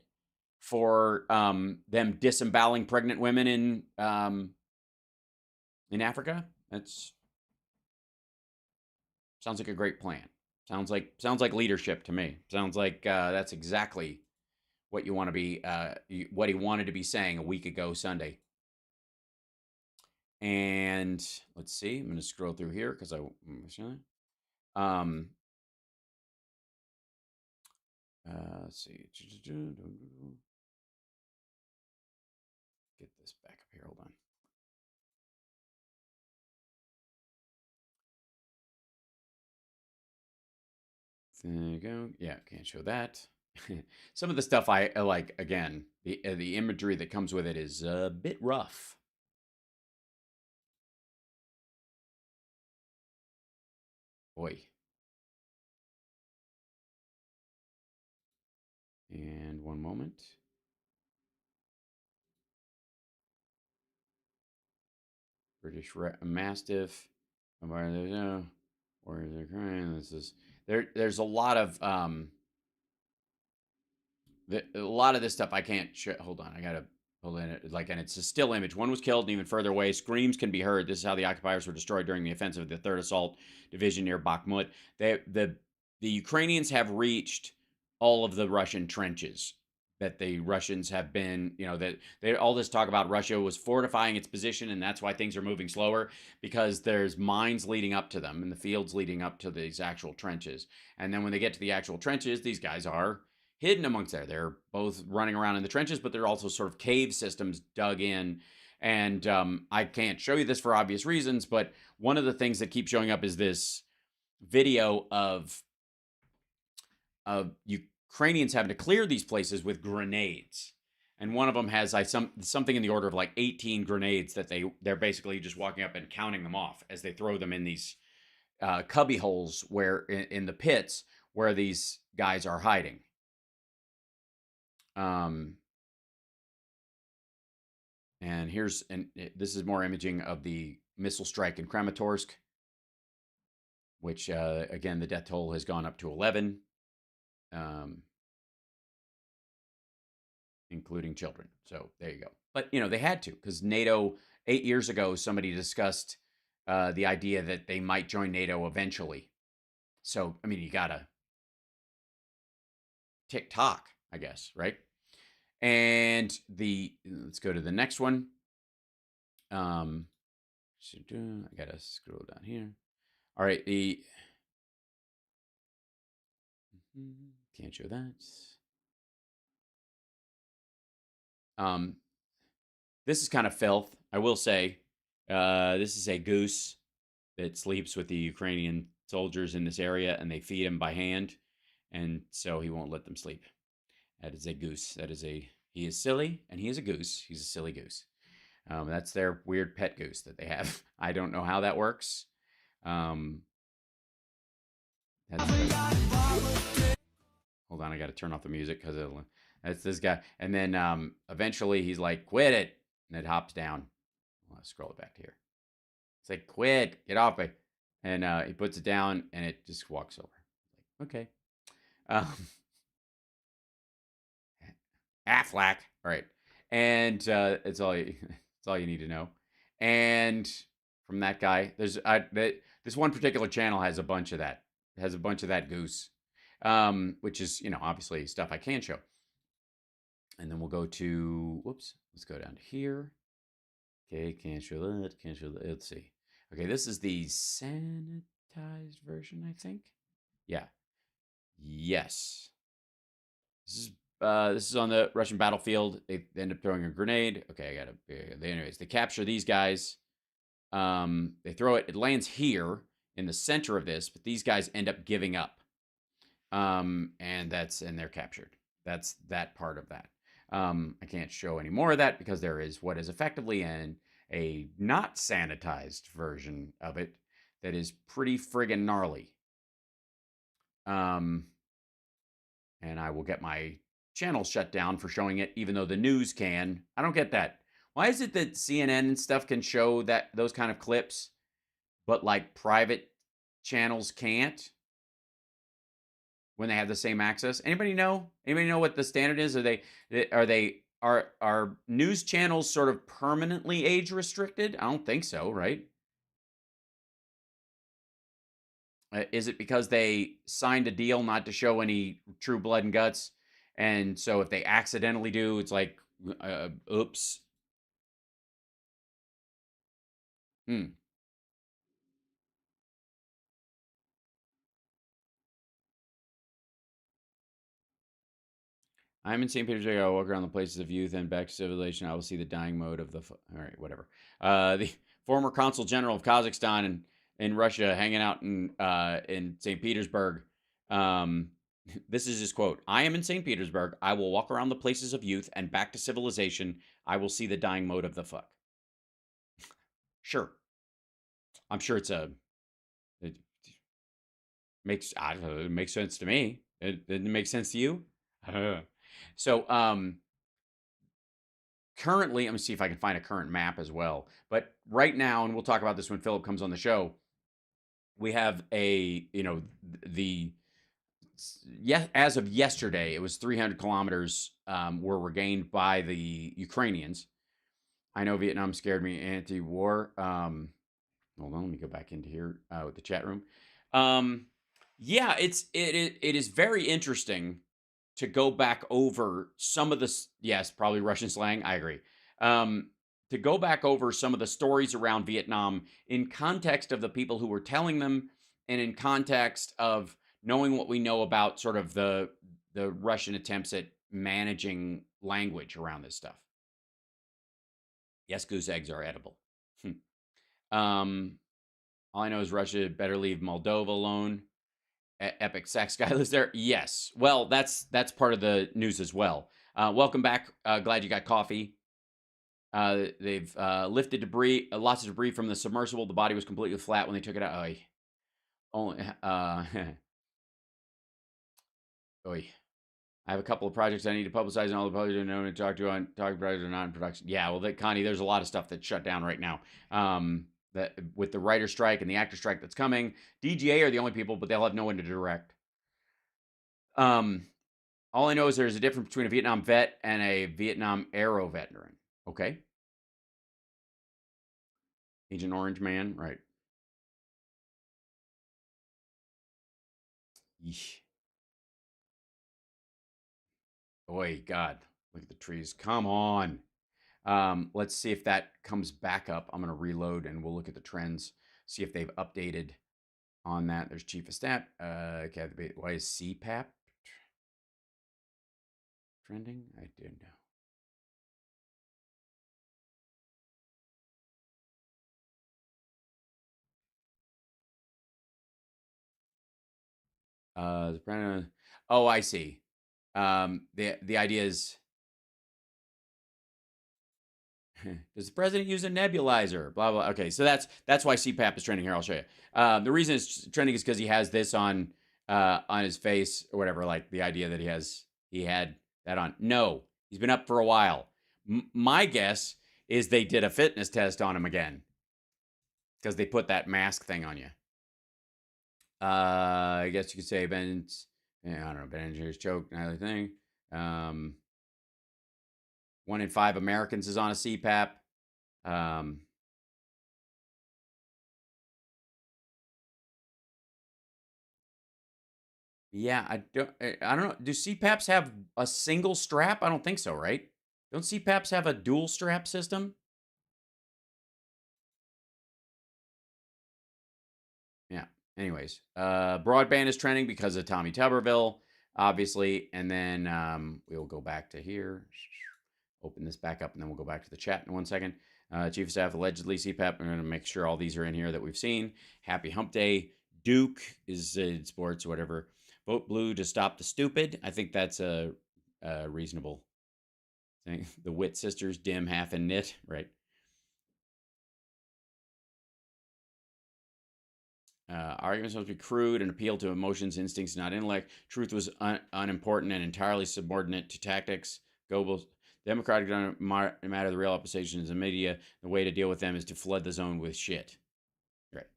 for them disemboweling pregnant women in Africa. That's sounds like a great plan. Sounds like leadership to me. Sounds like that's exactly what you want to be, what he wanted to be saying a week ago Sunday. And let's see. I'm going to scroll through here because let's see. Get this back up here. Hold on. There you go. Yeah, can't show that. Some of the stuff I like, again, the imagery that comes with it is a bit rough. Boy. And one moment. British Mastiff. Where is it crying? This is there's a lot of a lot of this stuff I can't show. Hold on, I gotta pull in it. And it's a still image. One was killed, and even further away, screams can be heard. This is how the occupiers were destroyed during the offensive of the 3rd Assault Division near Bakhmut. The Ukrainians have reached all of the Russian trenches that the Russians have been, that all this talk about Russia was fortifying its position, and that's why things are moving slower, because there's mines leading up to them and the fields leading up to these actual trenches. And then when they get to the actual trenches, these guys are hidden amongst there. They're both running around in the trenches, but they're also sort of cave systems dug in. And I can't show you this for obvious reasons, but one of the things that keeps showing up is this video of Ukrainians having to clear these places with grenades. And one of them has something in the order of like 18 grenades that they're basically just walking up and counting them off as they throw them in these cubby holes where in the pits where these guys are hiding. And this is more imaging of the missile strike in Kramatorsk, which, again, the death toll has gone up to 11, including children. So there you go. But, they had to, because NATO, 8 years ago, somebody discussed the idea that they might join NATO eventually. So, I mean, you got to tick-tock, I guess, right? And let's go to the next one. I got to scroll down here. All right, can't show that. This is kind of filth, I will say. This is a goose that sleeps with the Ukrainian soldiers in this area, and they feed him by hand, and so he won't let them sleep. That is a goose. He is silly, and he is a goose. He's a silly goose. That's their weird pet goose that they have. I don't know how that works. Hold on, I got to turn off the music because that's this guy. And then eventually he's like, "Quit it," and it hops down. I'll scroll it back to here. It's like, "Quit, get off it," and he puts it down, and it just walks over. Like, okay. Affleck. All right, and it's all you need to know. And from that guy, there's this one particular channel has a bunch of that. It has a bunch of that goose, which is obviously stuff I can show. And then we'll go to whoops. Let's go down to here. Okay, can't show that. Can't show that. Let's see. Okay, this is the sanitized version, I think. Yeah. Yes. This is on the Russian battlefield. They end up throwing a grenade. Okay, anyways, they capture these guys. They throw it. It lands here in the center of this, but these guys end up giving up. And they're captured. That's that part of that. I can't show any more of that because there is what is effectively a not sanitized version of it that is pretty friggin' gnarly. And I will get my channel shut down for showing it, even though the news can. I don't get that. Why is it that CNN and stuff can show those kind of clips, but like private channels can't when they have the same access? Anybody know? Anybody know what the standard is? Are news channels sort of permanently age restricted? I don't think so, right? Is it because they signed a deal not to show any true blood and guts? And so if they accidentally do, it's like, oops. I'm in St. Petersburg. I'll walk around the places of youth and back to civilization. I will see the dying mode of the... All right, whatever. The former consul general of Kazakhstan and in Russia hanging out in St. Petersburg. This is his quote. "I am in St. Petersburg. I will walk around the places of youth and back to civilization. I will see the dying mode of the fuck." Sure. I'm sure it makes sense to me. It makes sense to you? So, currently, let me see if I can find a current map as well. But right now, and we'll talk about this when Philip comes on the show, we have as of yesterday, it was 300 kilometers were regained by the Ukrainians. I know Vietnam scared me, anti-war. Hold on, let me go back into here with the chat room. Yeah, it is very interesting to go back over some of the, yes, probably Russian slang. I agree. To go back over some of the stories around Vietnam in context of the people who were telling them, and in context of knowing what we know about sort of the Russian attempts at managing language around this stuff. Yes, goose eggs are edible. All I know is Russia better leave Moldova alone. Epic sex guy lives there. Yes. Well, that's part of the news as well. Welcome back. Glad you got coffee. They've lifted debris, lots of debris from the submersible. The body was completely flat when they took it out. Oy. I have a couple of projects I need to publicize, and all the publishers I know to talk to on talking projects are not in production. Yeah, well, Connie, there's a lot of stuff that's shut down right now. That with the writer strike and the actor strike that's coming, DGA are the only people, but they'll have no one to direct. All I know is there's a difference between a Vietnam vet and a Vietnam Aero veteran. Okay. Agent Orange Man, right. Yeesh. Boy, God, look at the trees. Come on. Let's see if that comes back up. I'm going to reload and we'll look at the trends, see if they've updated on that. There's Chief of Staff. Okay, why is CPAP trending? I didn't know. Oh, I see. The idea is, does the president use a nebulizer? Blah blah. Okay, so that's why CPAP is trending here. I'll show you. The reason it's trending is because he has this on his face or whatever. Like the idea that he had that on. No, he's been up for a while. My guess is they did a fitness test on him again because they put that mask thing on you. I guess you could say Ben's. I don't know. Ben Engineer's choke. Another thing. 1 in 5 Americans is on a CPAP. Yeah, I don't know. Do CPAPs have a single strap? I don't think so, right? Don't CPAPs have a dual strap system? Yeah. Anyways, Broadband is trending because of Tommy Tuberville, obviously. And then we'll go back to here. Open this back up, and then we'll go back to the chat in 1 second. Chief of Staff, allegedly CPAP. I'm going to make sure all these are in here that we've seen. Happy Hump Day. Duke is in sports, whatever. Vote blue to stop the stupid. I think that's a reasonable thing. The Witt sisters, dim, half, and knit. Right. Arguments must be crude and appeal to emotions, instincts, not intellect. Truth was unimportant and entirely subordinate to tactics. Goebbels. Democratic don't matter. The real opposition is the media. The way to deal with them is to flood the zone with shit. Right.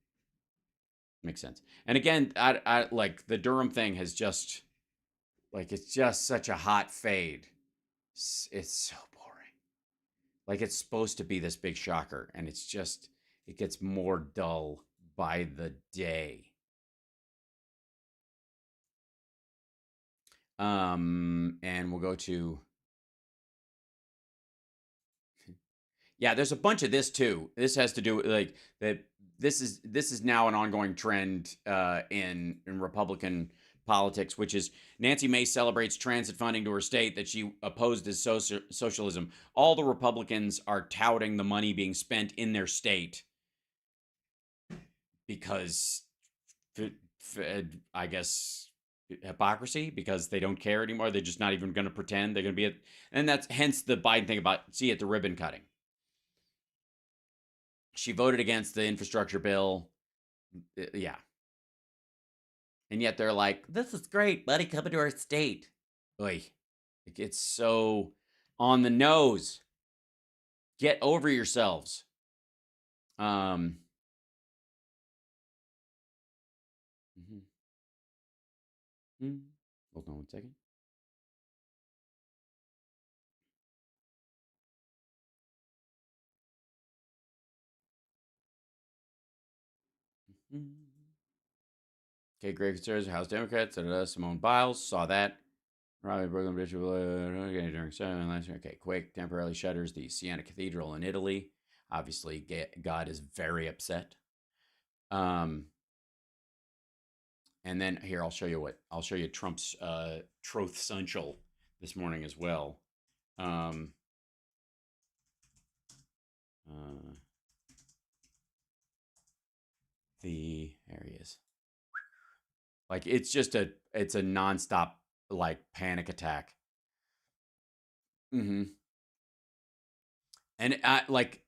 Makes sense. And again, I like the Durham thing has just, like, it's just such a hot fade. It's so boring. Like, it's supposed to be this big shocker, and it's just, it gets more dull by the day. And we'll go to, yeah, there's a bunch of this too. This has to do with like that. This is now an ongoing trend in Republican politics, which is Nancy Mace celebrates transit funding to her state that she opposed as socialism. All the Republicans are touting the money being spent in their state because, I guess, hypocrisy, because they don't care anymore. They're just not even going to pretend they're going to be and that's hence the Biden thing about, see, at the ribbon cutting. She voted against the infrastructure bill. Yeah. And yet they're like, this is great, buddy, coming to our state. Oy. It gets so on the nose. Get over yourselves. Hold on 1 second. Okay, great conservatives, House Democrats, Simone Biles, saw that. Probably Brooklyn Bishop, during 7 last year. Okay, Quake temporarily shutters the Siena Cathedral in Italy. Obviously, God is very upset. And then here, I'll show you Trump's Truth Central this morning as well. There he is. Like, it's a nonstop, like, panic attack. And like,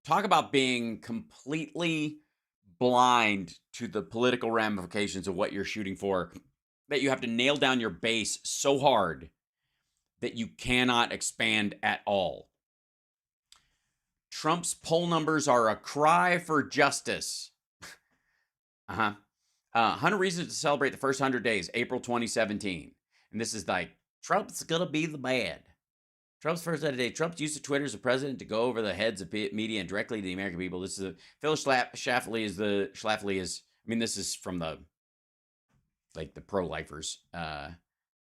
talk about being completely blind to the political ramifications of what you're shooting for that you have to nail down your base so hard that you cannot expand at all. Trump's poll numbers are a cry for justice. 100 reasons to celebrate the first 100 days, April 2017. And this is like, Trump's going to be the bad. Trump's first 100 days. Trump used Twitter as a president to go over the heads of media and directly to the American people. This is Phil Schlafly is, I mean, this is from the pro-lifers. The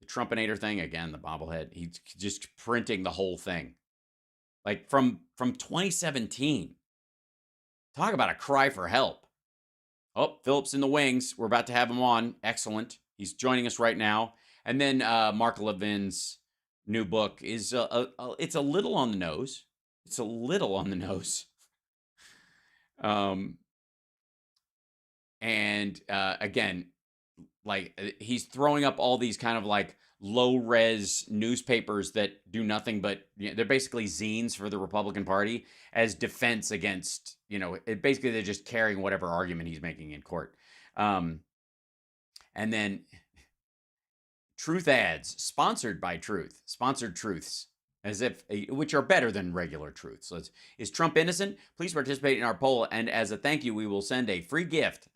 Trumpinator thing, again, the bobblehead. He's just printing the whole thing. Like from 2017. Talk about a cry for help. Oh, Philip's in the wings. We're about to have him on. Excellent. He's joining us right now. And then Mark Levin's new book is it's a little on the nose. It's a little on the nose. And again, like he's throwing up all these kind of like low res newspapers that do nothing but, you know, they're basically zines for the Republican Party as defense against, you know, basically they're just carrying whatever argument he's making in court. And then Truth ads sponsored by Truth, sponsored truths, as if which are better than regular truths. So is Trump innocent? Please participate in our poll, and as a thank you, we will send a free gift.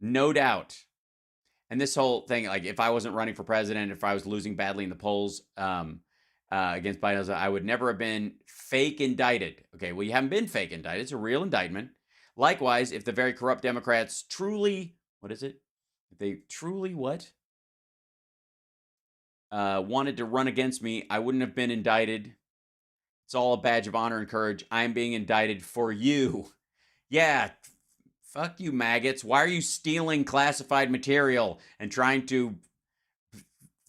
No doubt. And this whole thing, like if I wasn't running for president, if I was losing badly in the polls against Biden, I would never have been fake indicted. Okay, well, you haven't been fake indicted. It's a real indictment. Likewise, if the very corrupt Democrats truly, if they truly wanted to run against me, I wouldn't have been indicted. It's all a badge of honor and courage. I'm being indicted for you. Yeah, fuck you, maggots. Why are you stealing classified material and trying to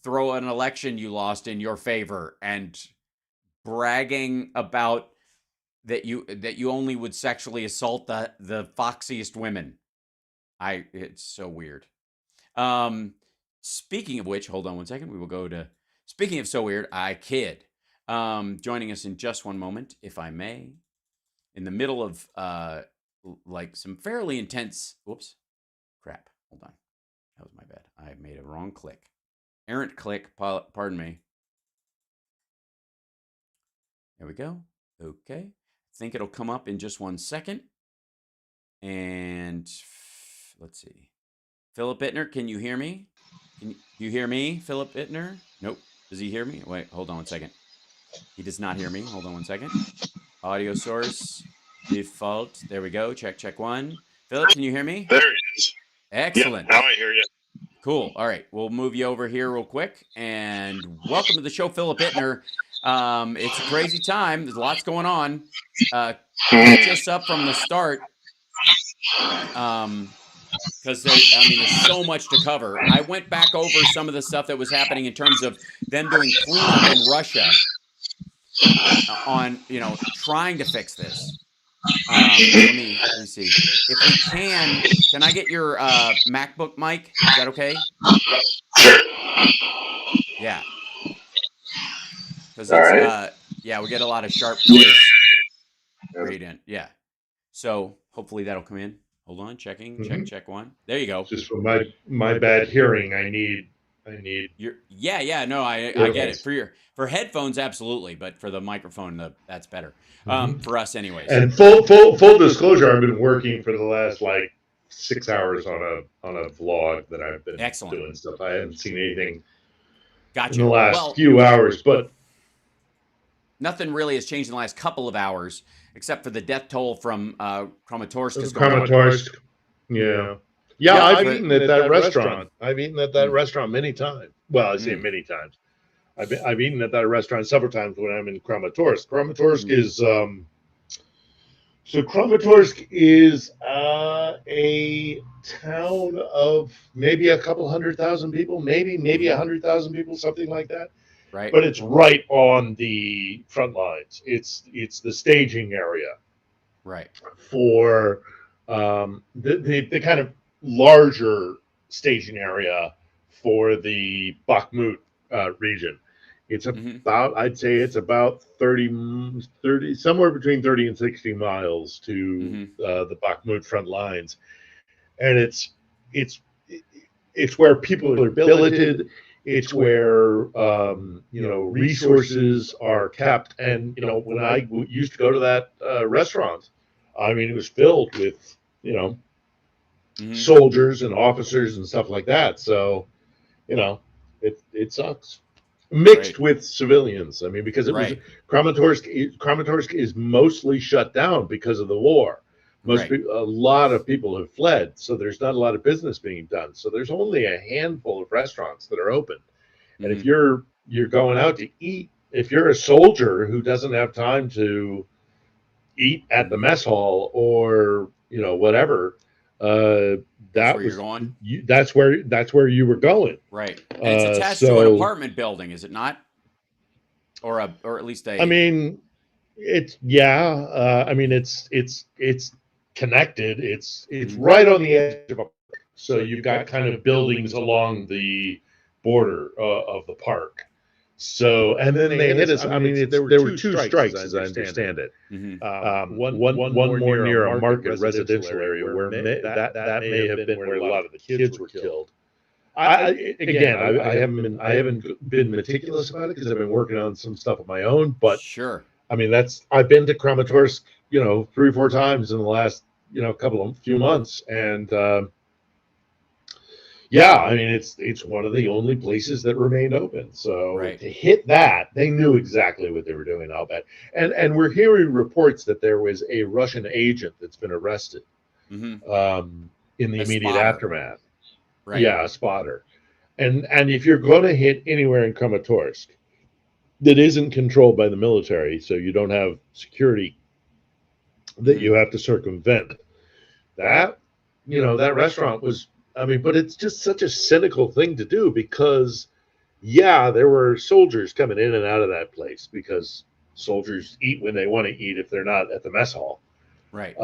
throw an election you lost in your favor and bragging about that you only would sexually assault the foxiest women? It's so weird. Speaking of which, hold on one second. We will go to, speaking of so weird, I kid. Joining us in just one moment, if I may, in the middle of like some fairly intense, whoops, crap, hold on. That was my bad. I made a wrong click. Errant click, pardon me. There we go. Okay. I think it'll come up in just one second. And let's see. Philip Bittner, can you hear me? Can you hear me, Philip Bittner? Nope. Does he hear me? Wait, hold on one second. He does not hear me. Hold on one second. Audio source, default. There we go. Check one. Philip, can you hear me? There it is. Excellent. Yeah, now I hear you. Cool. All right. We'll move you over here real quick. And welcome to the show, Philip Bittner. It's a crazy time. There's lots going on. Catch us up from the start. Because there's so much to cover. I went back over some of the stuff that was happening in terms of them doing cleanup in Russia on, trying to fix this. Let me see. If we can I get your MacBook mic? Is that okay? Sure. Yeah. Because it's, we get a lot of sharp noise gradient. Yeah. So hopefully that'll come in. Hold on, checking. Check one. There you go. Just for my bad hearing, I need. No, I get it. For headphones, absolutely, but for the microphone, that's better. For us, anyways. And full disclosure, I've been working for the last 6 hours on a vlog that I've been doing stuff. I haven't seen anything in the last few hours, but nothing really has changed in the last couple of hours, except for the death toll from Kramatorsk. Kramatorsk, yeah. I've eaten at that restaurant. I've eaten at that restaurant many times. Well, I say many times. I've eaten at that restaurant several times when I'm in Kramatorsk. Kramatorsk is Kramatorsk is a town of maybe a couple 100,000 people, maybe 100,000 people, something like that. Right. But it's right on the front lines. It's the staging area. Right. For the kind of larger staging area for the Bakhmut region. It's about, I'd say it's about 30, somewhere between 30 and 60 miles to the Bakhmut front lines. And it's where people are billeted. It's where resources are kept. And when I used to go to that restaurant, I mean, it was filled with soldiers and officers and stuff like that. So it sucks. Mixed with civilians. I mean, because it was Kramatorsk is mostly shut down because of the war. A lot of people have fled, so there's not a lot of business being done. So there's only a handful of restaurants that are open. And if you're going out to eat, if you're a soldier who doesn't have time to eat at the mess hall or whatever, that's where you were going. Right. And it's attached to an apartment building, is it not? Or at least a. I mean, it's connected. It's right on the edge of a park. So you've got kind of buildings along the border of the park. So, and then they hit us. I mean, there were two strikes, as I understand it. One more near a market residential area where that may have been where a lot of the kids were killed. I haven't been meticulous about it because I've been working on some stuff of my own. But sure, I mean, I've been to Kramatorsk, 3 or 4 times in the last few months, and I mean, it's one of the only places that remained open. So to hit that, they knew exactly what they were doing. I'll bet. And we're hearing reports that there was a Russian agent that's been arrested in the immediate aftermath. Right. Yeah, a spotter. And if you're going to hit anywhere in Kramatorsk that isn't controlled by the military, so you don't have security that you have to circumvent, that restaurant was. I mean, but it's just such a cynical thing to do because, there were soldiers coming in and out of that place because soldiers eat when they want to eat if they're not at the mess hall. Right.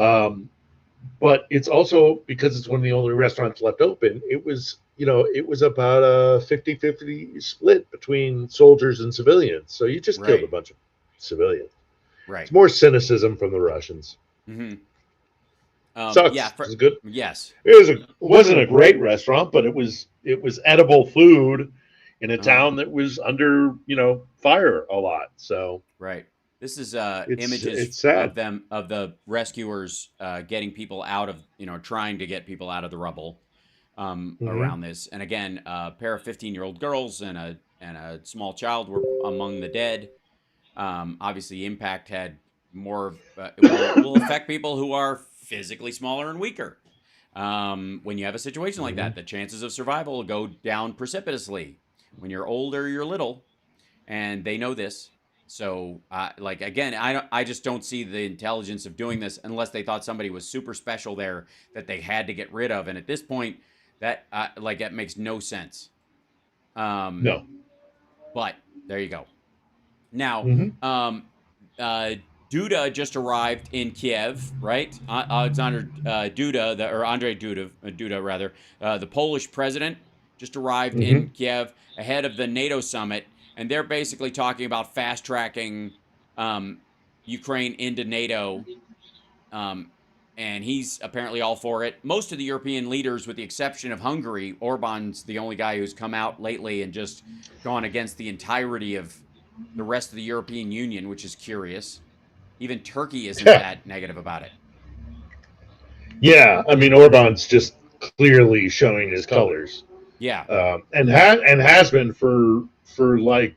But it's also because it's one of the only restaurants left open. It was about a 50-50 split between soldiers and civilians. So you just killed a bunch of civilians. Right. It's more cynicism from the Russians. Mm-hmm. Sucks. It was good. Yes. It wasn't a great restaurant, but it was edible food in a town that was under fire a lot. So this is images of the rescuers getting people out of trying to get people out of the rubble around this. And again, a pair of 15-year-old girls and a small child were among the dead. Obviously, impact had more. It will affect people who are physically smaller and weaker. When you have a situation like that, the chances of survival go down precipitously. When you're older, you're little, and they know this. So, again, I just don't see the intelligence of doing this unless they thought somebody was super special there that they had to get rid of. And at this point, that makes no sense. No. But there you go. Now, Duda just arrived in Kiev, right? Alexander Duda, Andrzej Duda, the Polish president, just arrived in Kiev ahead of the NATO summit, and they're basically talking about fast-tracking Ukraine into NATO, and he's apparently all for it. Most of the European leaders, with the exception of Hungary, Orban's the only guy who's come out lately and just gone against the entirety of the rest of the European Union, which is curious. Even Turkey isn't that negative about it. Yeah, I mean, Orban's just clearly showing his colors. Yeah, and has been for for the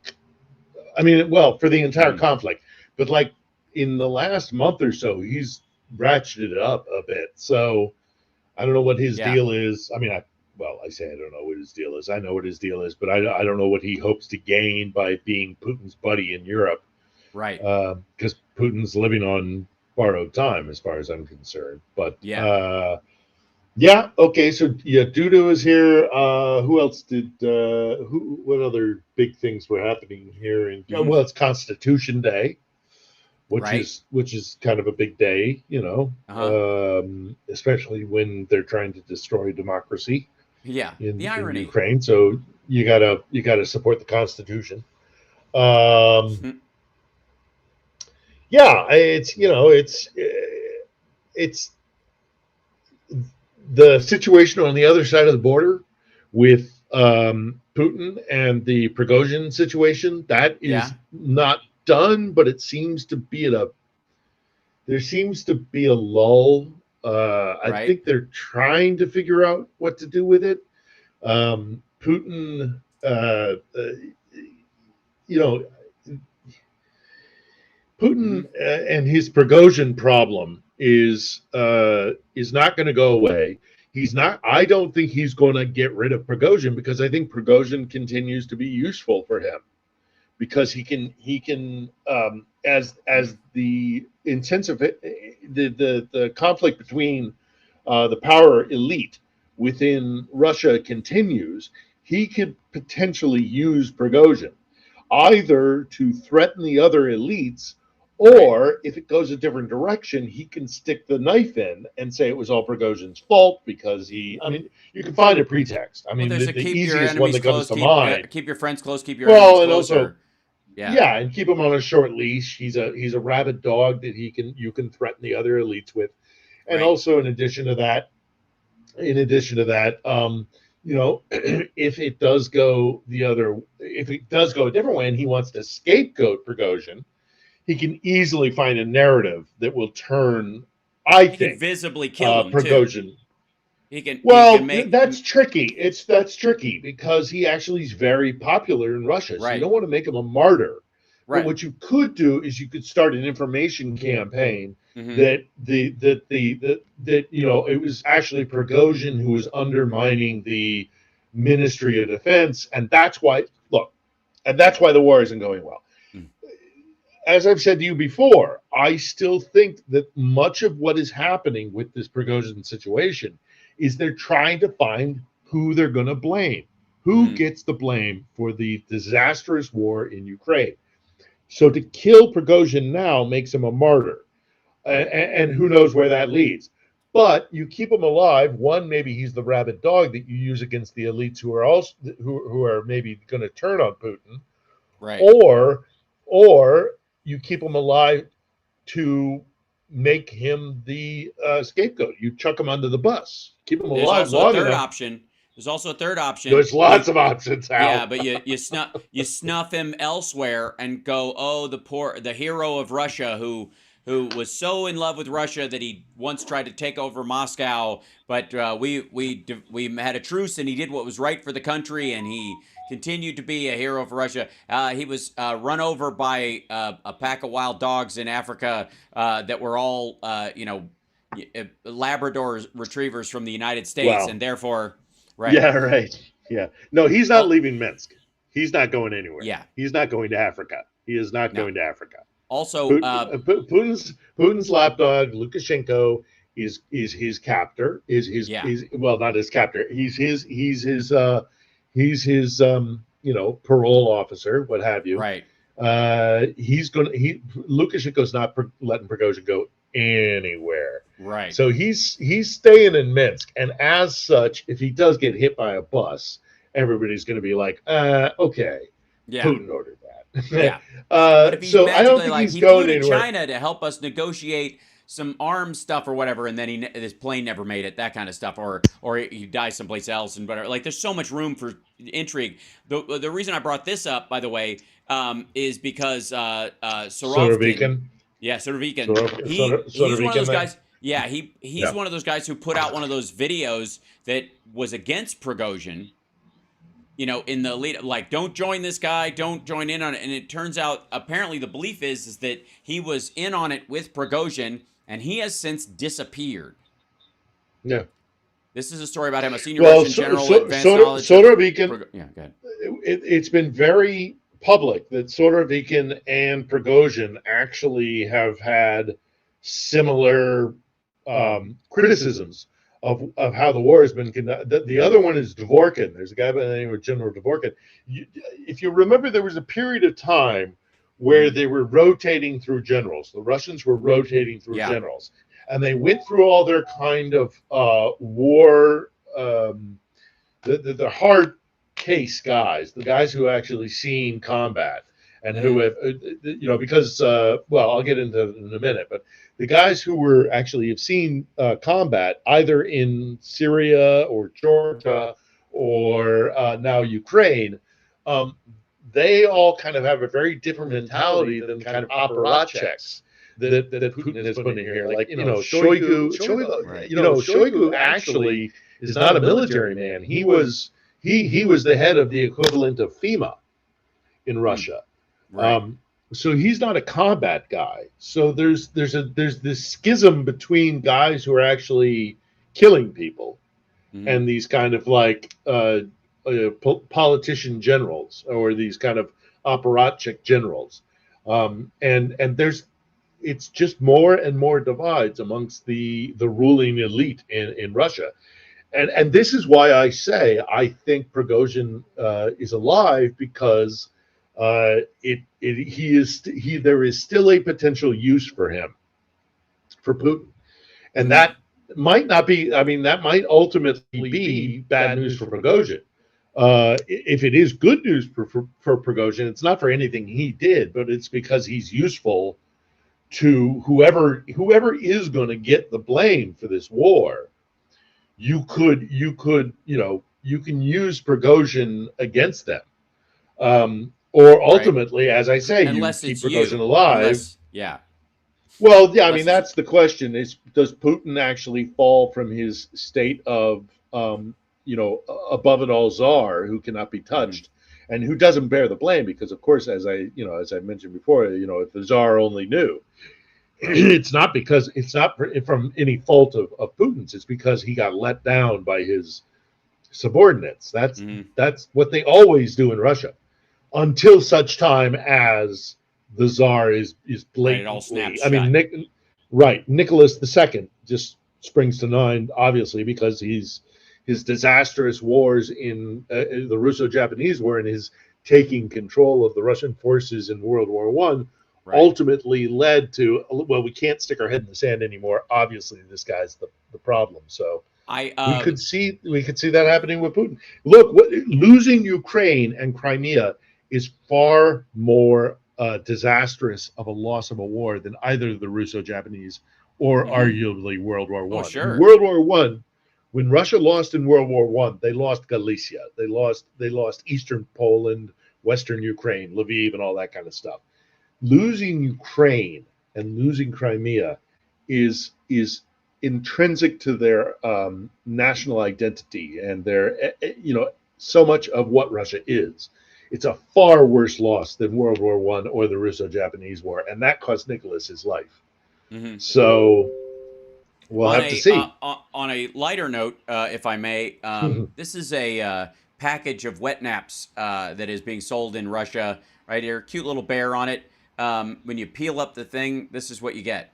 entire conflict. But in the last month or so, he's ratcheted it up a bit. So I don't know what his deal is. I mean, I say I don't know what his deal is. I know what his deal is, but I don't know what he hopes to gain by being Putin's buddy in Europe. Right. Because Putin's living on borrowed time, as far as I'm concerned. But okay. So Duda is here. Who else did? What other big things were happening here? Well, it's Constitution Day, which is kind of a big day, especially when they're trying to destroy democracy. Yeah, the irony. In Ukraine. So you gotta support the Constitution. It's the situation on the other side of the border with Putin and the Prigozhin situation. That is not done, but it seems to be there seems to be a lull. I think they're trying to figure out what to do with it. Putin, Putin and his Prigozhin problem is not going to go away. He's not. I don't think he's going to get rid of Prigozhin, because I think Prigozhin continues to be useful for him, because he can as the intensive the conflict between the power elite within Russia continues. He could potentially use Prigozhin either to threaten the other elites, or if it goes a different direction, he can stick the knife in and say it was all Prigozhin's fault because you can find a pretext. I mean, the easiest one that comes to mind. Keep your friends close, keep your enemies close. And also, and keep him on a short leash. He's a rabid dog that you can threaten the other elites with. And also, in addition to that, if it does go a different way and he wants to scapegoat Prigozhin, he can easily find a narrative that will turn, I think, visibly kill him Prigozhin. Too. That's tricky. That's tricky because he actually is very popular in Russia. So you don't want to make him a martyr. Right. But what you could do is you could start an information campaign that it was actually Prigozhin who was undermining the Ministry of Defense, and that's why the war isn't going well. As I've said to you before, I still think that much of what is happening with this Prigozhin situation is they're trying to find who they're going to blame, who gets the blame for the disastrous war in Ukraine. So to kill Prigozhin now makes him a martyr, and who knows where that leads. But you keep him alive. One, maybe he's the rabid dog that you use against the elites who are also who are maybe going to turn on Putin, right? Or you keep him alive to make him the scapegoat. You chuck him under the bus. Keep him alive long enough. There's also a third option. There's lots of options, Hal. Yeah, but you snuff him elsewhere and go, oh, the hero of Russia who was so in love with Russia that he once tried to take over Moscow, but we had a truce and he did what was right for the country and he continued to be a hero for Russia. He was run over by a pack of wild dogs in Africa that were all Labrador retrievers from the United States, and therefore. Right. Yeah, right. Yeah. No, he's not leaving Minsk. He's not going anywhere. Yeah. He's not going to Africa. He is not going to Africa. Also, Putin's lapdog, Lukashenko, is his captor. Not his captor. He's his parole officer, what have you. Right. Lukashenko's not letting Prigozhin go anywhere. Right. So he's staying in Minsk, and as such, if he does get hit by a bus, everybody's going to be like, okay, Putin ordered that. Yeah. But if he's I don't think he's going anywhere. He flew to China to help us negotiate some arms stuff or whatever, and then his plane never made it, that kind of stuff, or he dies someplace else and whatever. Like, there's so much room for intrigue. The reason I brought this up, by the way, is because Surovikin. Yeah, Surovikin. He's one of those guys. Yeah, he's one of those guys who put out one of those videos that was against Prigozhin. In the lead, like, don't join this guy, don't join in on it. And it turns out, apparently, the belief is that he was in on it with Prigozhin, and he has since disappeared. Yeah. This is a story about him, a senior Russian general with advanced knowledge. Surovikin. Yeah, go ahead. It's been very public that Surovikin and Prigozhin actually have had similar criticisms of how the war has been conducted. The other one is Dvorkin. There's a guy by the name of General Dvorkin. If you remember, there was a period of time where they were rotating through generals. The Russians were rotating through generals, and they went through all their kind of war, the hard case guys, the guys who actually seen combat and who have, because I'll get into it in a minute, but the guys who have seen combat either in Syria or Georgia or now Ukraine, they all kind of have a very different mentality than kind of apparatchiks that Putin has put in here. Like, Shoigu actually is not a military man. He was the head of the equivalent of FEMA in Russia. Right. So he's not a combat guy. So there's this schism between guys who are actually killing people and these kind of like politician generals, or these kind of apparatchik generals, and it's just more and more divides amongst the ruling elite in Russia, and this is why I say I think Prigozhin is alive, because there is still a potential use for him, for Putin, and that might not be. I mean, that might ultimately be bad news for Prigozhin. If it is good news for Prigozhin, it's not for anything he did, but it's because he's useful to whoever is going to get the blame for this war. You can use Prigozhin against them, or ultimately, as I say, unless you keep it's Prigozhin you. alive. Yeah. Well, yeah, I mean, that's the question: is does Putin actually fall from his state of above it all czar who cannot be touched, and who doesn't bear the blame? Because of course, as I mentioned before, if the czar only knew, it's not from any fault of Putin's. It's because he got let down by his subordinates. That's what they always do in Russia, until such time as the czar is blatantly. It all snaps I mean, Nicholas II just springs to mind, obviously, because his disastrous wars in the Russo-Japanese War and his taking control of the Russian forces in World War I ultimately led to, well, we can't stick our head in the sand anymore. Obviously, this guy's the problem. So we could see that happening with Putin. Look, losing Ukraine and Crimea is far more disastrous of a loss of a war than either the Russo-Japanese or arguably World War I. Sure. In World War I, when Russia lost in World War I, they lost Galicia, they lost Eastern Poland, Western Ukraine, Lviv, and all that kind of stuff. Losing Ukraine and losing Crimea is intrinsic to their national identity and their so much of what Russia is. It's a far worse loss than World War I or the Russo-Japanese War, and that cost Nicholas his life. So we'll have to see. On a lighter note, if I may, this is a package of wet naps that is being sold in Russia. Right here, cute little bear on it. When you peel up the thing, this is what you get.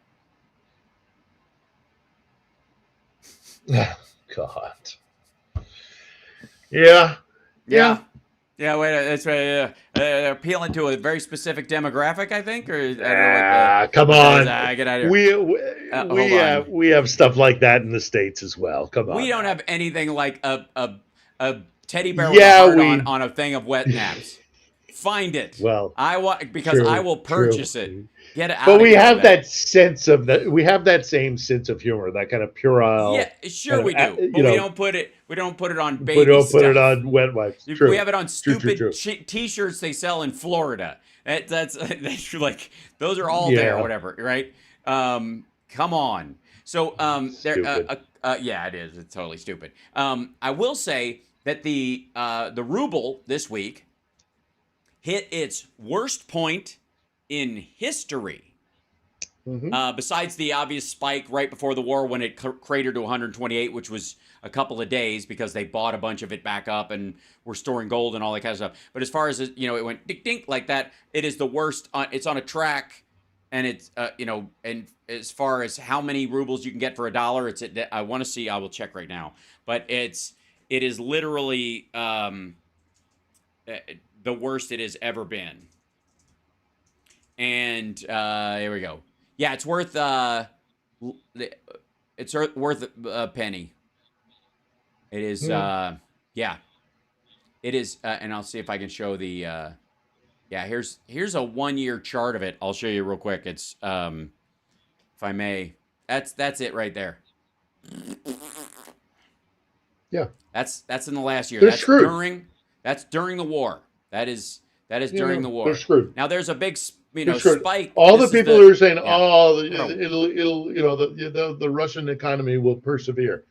God. Yeah. Yeah, wait, that's right. They're appealing to a very specific demographic, I think, or I don't know come on. Get out of here. We have stuff like that in the States as well. Come on. We don't have anything like a teddy bear with a heart on a thing of wet naps. Find it. Well, I will purchase it. Get it out. But we have that sense of that. We have that same sense of humor, that kind of puerile. Yeah, sure we do. But we don't put it. We don't put it on baby. We don't stuff. put it on wet wipes. We have it on stupid T-shirts they sell in Florida. That's like those are all there, or whatever, right? Come on. So yeah, it is. It's totally stupid. I will say that the ruble this week hit its worst point in history. Besides the obvious spike right before the war when it cratered to 128, which was a couple of days because they bought a bunch of it back up and were storing gold and all that kind of stuff. But as far as it went dink dink like that, it is the worst. It's on a track, and it's and as far as how many rubles you can get for $1, it's at, I want to see. I will check right now, but it is literally the worst it has ever been. And here we go. Yeah, it's worth worth a penny. It is yeah. It is and I'll see if I can show the yeah, here's a 1-year chart of it. I'll show you real quick. It's if I may. That's it right there. Yeah. That's in the last year. They're That's screwed. during the war. That is during the They're war. screwed. Now there's a big They're screwed. spike. All the This is people who are saying, yeah. "Oh, Oh. it'll the Russian economy will persevere."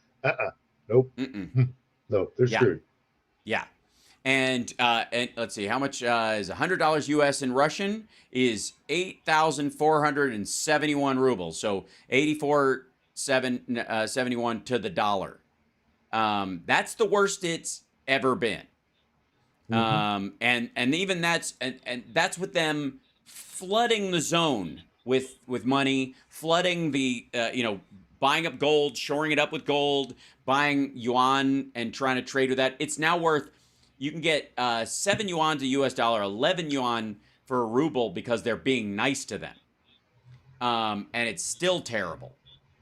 Nope. No, they're screwed. Yeah. And let's see, how much is $100 US in Russian is 8,471 rubles. So 84.71 to the dollar. That's the worst it's ever been. And even that's and that's with them flooding the zone with money, flooding the buying up gold, shoring it up with gold, buying yuan and trying to trade with that. It's now worth, you can get 7 yuan to US dollar, 11 yuan for a ruble because they're being nice to them. And it's still terrible.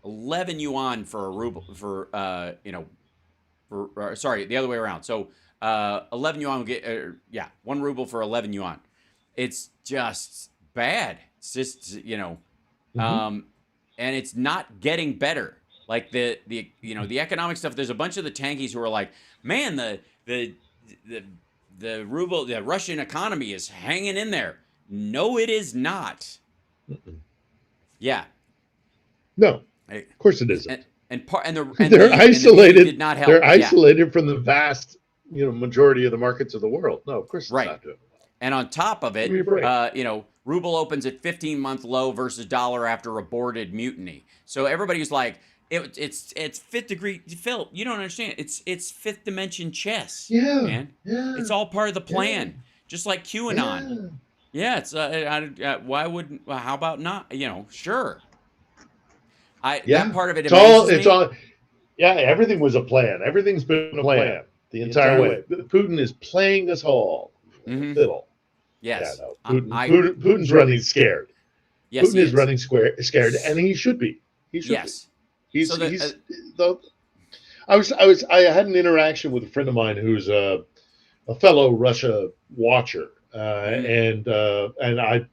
11 yuan for a ruble sorry, the other way around. So 11 yuan will get 1 ruble for 11 yuan. It's just bad. It's just and it's not getting better. Like the economic stuff. There's a bunch of the tankies who are like, man, the ruble, the Russian economy is hanging in there. No, it is not. Yeah. No, of course it isn't. They're isolated. Did not help. They're isolated from the vast, majority of the markets of the world. No, of course it's not doing. And on top of it, ruble opens at 15-month low versus dollar after aborted mutiny. So everybody's like, it's fifth degree. Phil, you don't understand. It's fifth dimension chess. Yeah, man. Yeah. It's all part of the plan, just like QAnon. Yeah, it's why wouldn't? Well, how about not? Sure. That part of it. It's all. Yeah, everything was a plan. Everything's been a plan the entire way. Putin is playing us all. Fiddle. Yes. Yeah, no. Putin's running scared. Yes, Putin is running scared, and he should be. He should be. I had an interaction with a friend of mine who's a fellow Russia watcher, and I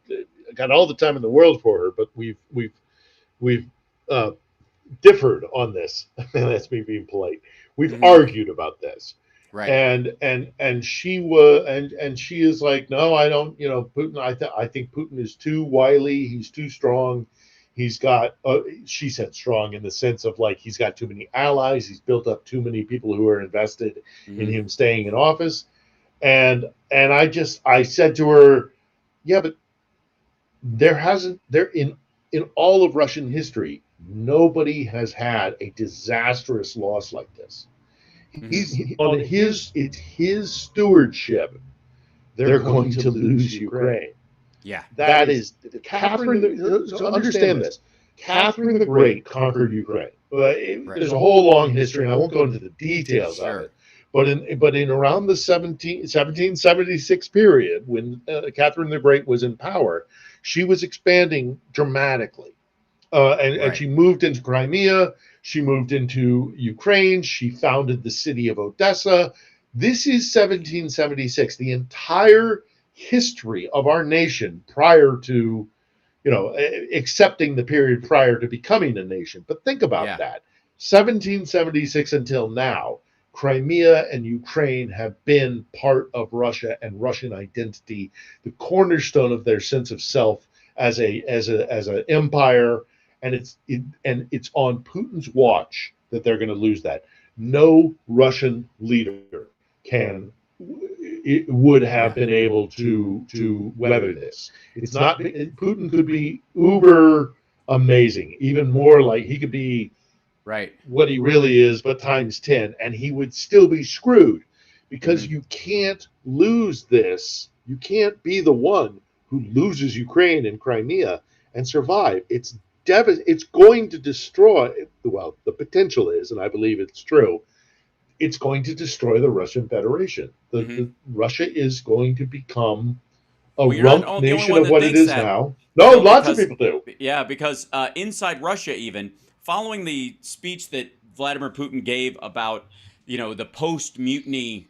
got all the time in the world for her, but we've differed on this. That's me being polite. We've argued about this. Right. And she is like, no, I don't, Putin, I think Putin is too wily, he's too strong. He's got she said strong in the sense of like he's got too many allies, he's built up too many people who are invested in him staying in office. And I said to her, yeah, but in all of Russian history, nobody has had a disastrous loss like this. It's his stewardship. They're going to lose Ukraine. Yeah, that is Catherine. So understand this: Catherine the Great conquered Ukraine. There's a whole long history, and I won't go into the details of it. But in around the 1776 period, when Catherine the Great was in power, she was expanding dramatically, and she moved into Crimea. She moved into Ukraine. She founded the city of Odessa. This is 1776. The entire history of our nation prior to, accepting the period prior to becoming a nation. But think about that. 1776 until now, Crimea and Ukraine have been part of Russia and Russian identity, the cornerstone of their sense of self as an empire. And it's on Putin's watch that they're going to lose that. No Russian leader would have been able to weather this. It's not. Putin could be uber amazing, even more like he could be what he really is, but times 10, and he would still be screwed because you can't lose this. You can't be the one who loses Ukraine and Crimea and survive. It's going to destroy, well, the potential is, and I believe it's true, it's going to destroy the Russian Federation. Russia is going to become a rump nation of what it is now. No, lots of people do. Yeah, because inside Russia even, following the speech that Vladimir Putin gave about, the post-mutiny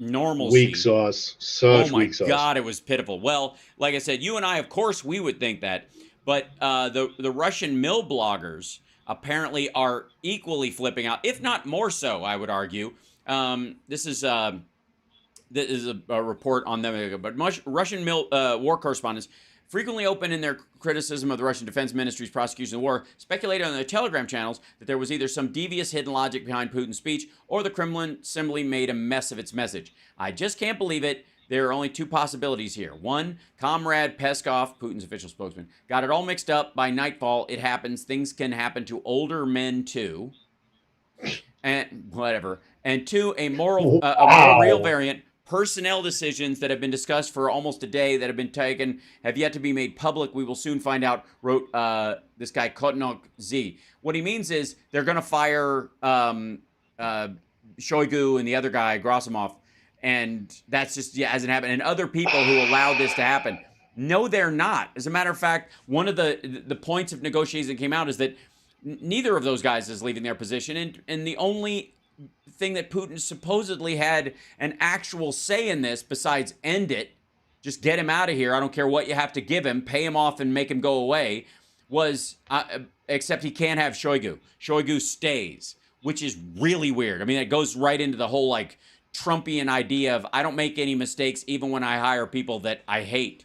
normalcy. Weak sauce. Such weak sauce. Oh my God, it was pitiful. Well, like I said, you and I, of course, we would think that. But the Russian mill bloggers apparently are equally flipping out, if not more so, I would argue. This is a report on them. But Russian war correspondents frequently open in their criticism of the Russian Defense Ministry's prosecution of the war, speculated on their Telegram channels that there was either some devious hidden logic behind Putin's speech or the Kremlin simply made a mess of its message. I just can't believe it. There are only two possibilities here. One, Comrade Peskov, Putin's official spokesman, got it all mixed up. By nightfall, it happens. Things can happen to older men too. And whatever. And two, a more real variant. Personnel decisions that have been discussed for almost a day that have been taken have yet to be made public. We will soon find out, wrote this guy, Kotnok Z. What he means is they're going to fire Shoigu and the other guy, Grosimov, and that's just hasn't happened. And other people who allowed this to happen. No, they're not. As a matter of fact, one of the points of negotiations that came out is that neither of those guys is leaving their position. And the only thing that Putin supposedly had an actual say in this, besides end it, just get him out of here, I don't care what you have to give him, pay him off and make him go away, was, except he can't have Shoigu. Shoigu stays, which is really weird. I mean, it goes right into the whole, like, Trumpian idea of I don't make any mistakes even when I hire people that I hate.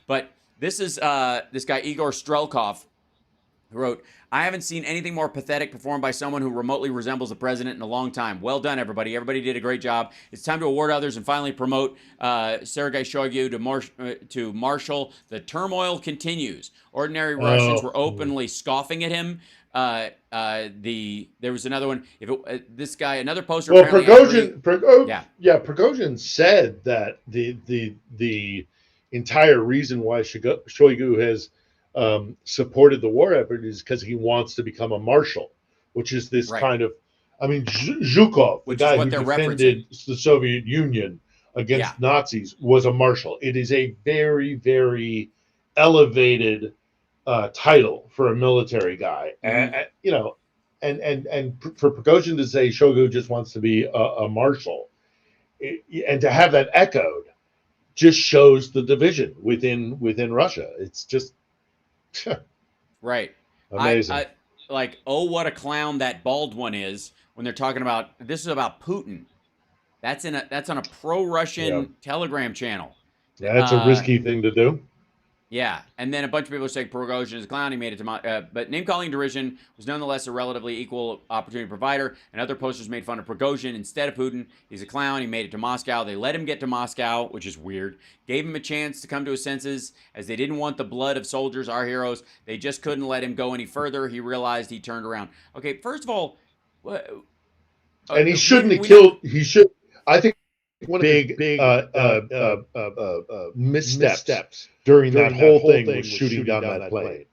But this is this guy, Igor Strelkov, who wrote, I haven't seen anything more pathetic performed by someone who remotely resembles the president in a long time. Well done, everybody. Everybody did a great job. It's time to award others and finally promote Sergei Shoigu to marshal. The turmoil continues. Ordinary Russians were openly scoffing at him. There was another one. This guy, another poster. Well, Prigozhin said that the entire reason why Shoigu has supported the war effort is because he wants to become a marshal, which is this kind of, I mean, Zhukov, the guy who defended the Soviet Union against Nazis, was a marshal. It is a very, very elevated title for a military guy, and for Prigozhin to say Shoigu just wants to be a marshal, and to have that echoed, just shows the division within Russia. It's just right. Amazing. Like, oh, what a clown that bald one is when they're talking about this is about Putin. That's on a pro-Russian Telegram channel. Yeah, that's a risky thing to do. Yeah, and then a bunch of people are saying Prigozhin is a clown. He made it to but name-calling and derision was nonetheless a relatively equal opportunity provider, and other posters made fun of Prigozhin instead of Putin. He's a clown. He made it to Moscow. They let him get to Moscow, which is weird. Gave him a chance to come to his senses, as they didn't want the blood of soldiers, our heroes. They just couldn't let him go any further. He realized he turned around. Okay, first of all... and he shouldn't have killed... He should... I think one of the big missteps during that whole thing was shooting down that plane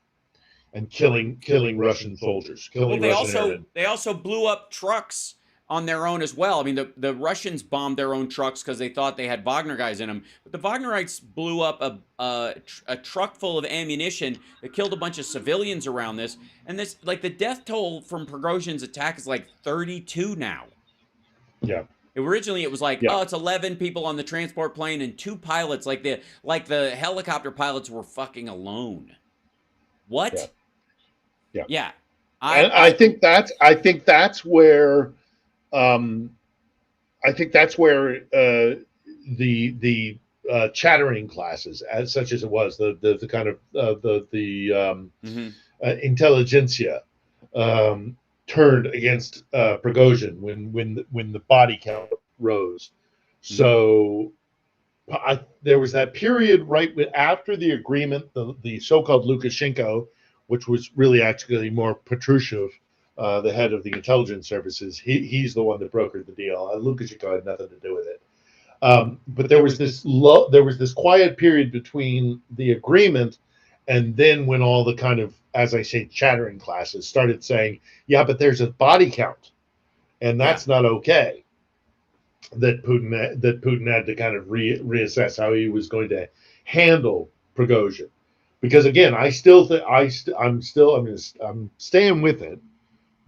and killing Russian soldiers. They also blew up trucks on their own as well. I mean, the Russians bombed their own trucks because they thought they had Wagner guys in them. But the Wagnerites blew up a truck full of ammunition that killed a bunch of civilians around this. And this, like, the death toll from Prigozhin's attack is like 32 now. Yeah. Originally, it was like, it's 11 people on the transport plane and 2 pilots. Like the helicopter pilots were fucking alone. What? Yeah. I think that's where the chattering classes, as such as it was, the kind of intelligentsia turned against Prigozhin when the body count rose. So there was that period right after the agreement, the so-called Lukashenko, which was really actually more Patrushev, the head of the intelligence services. He's the one that brokered the deal. Lukashenko had nothing to do with it. But there was this quiet period between the agreement and then when all the kind of, as I say, chattering classes started saying, yeah, but there's a body count, and that's not okay. That Putin had to kind of reassess how he was going to handle Prigozhin, because again, I'm staying with it.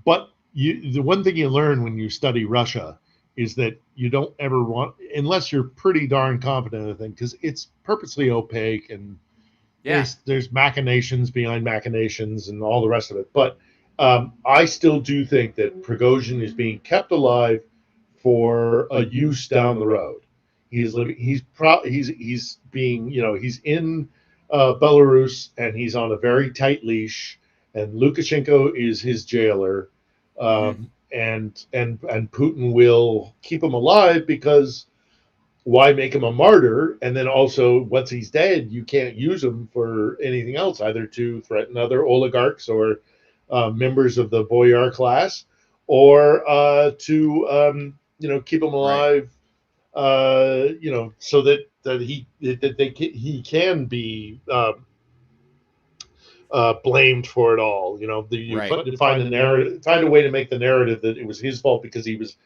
But the one thing you learn when you study Russia is that you don't ever want, unless you're pretty darn confident in a thing, because it's purposely opaque and there's machinations behind machinations and all the rest of it. But I still do think that Prigozhin is being kept alive for a use down the road. He's living. He's being. He's in Belarus, and he's on a very tight leash. And Lukashenko is his jailer, and Putin will keep him alive because why make him a martyr? And then also, once he's dead, you can't use him for anything else, either to threaten other oligarchs or members of the boyar class, or to keep him alive, so that he can be blamed for it all. Find the narrative, find a way to make the narrative that it was his fault because he was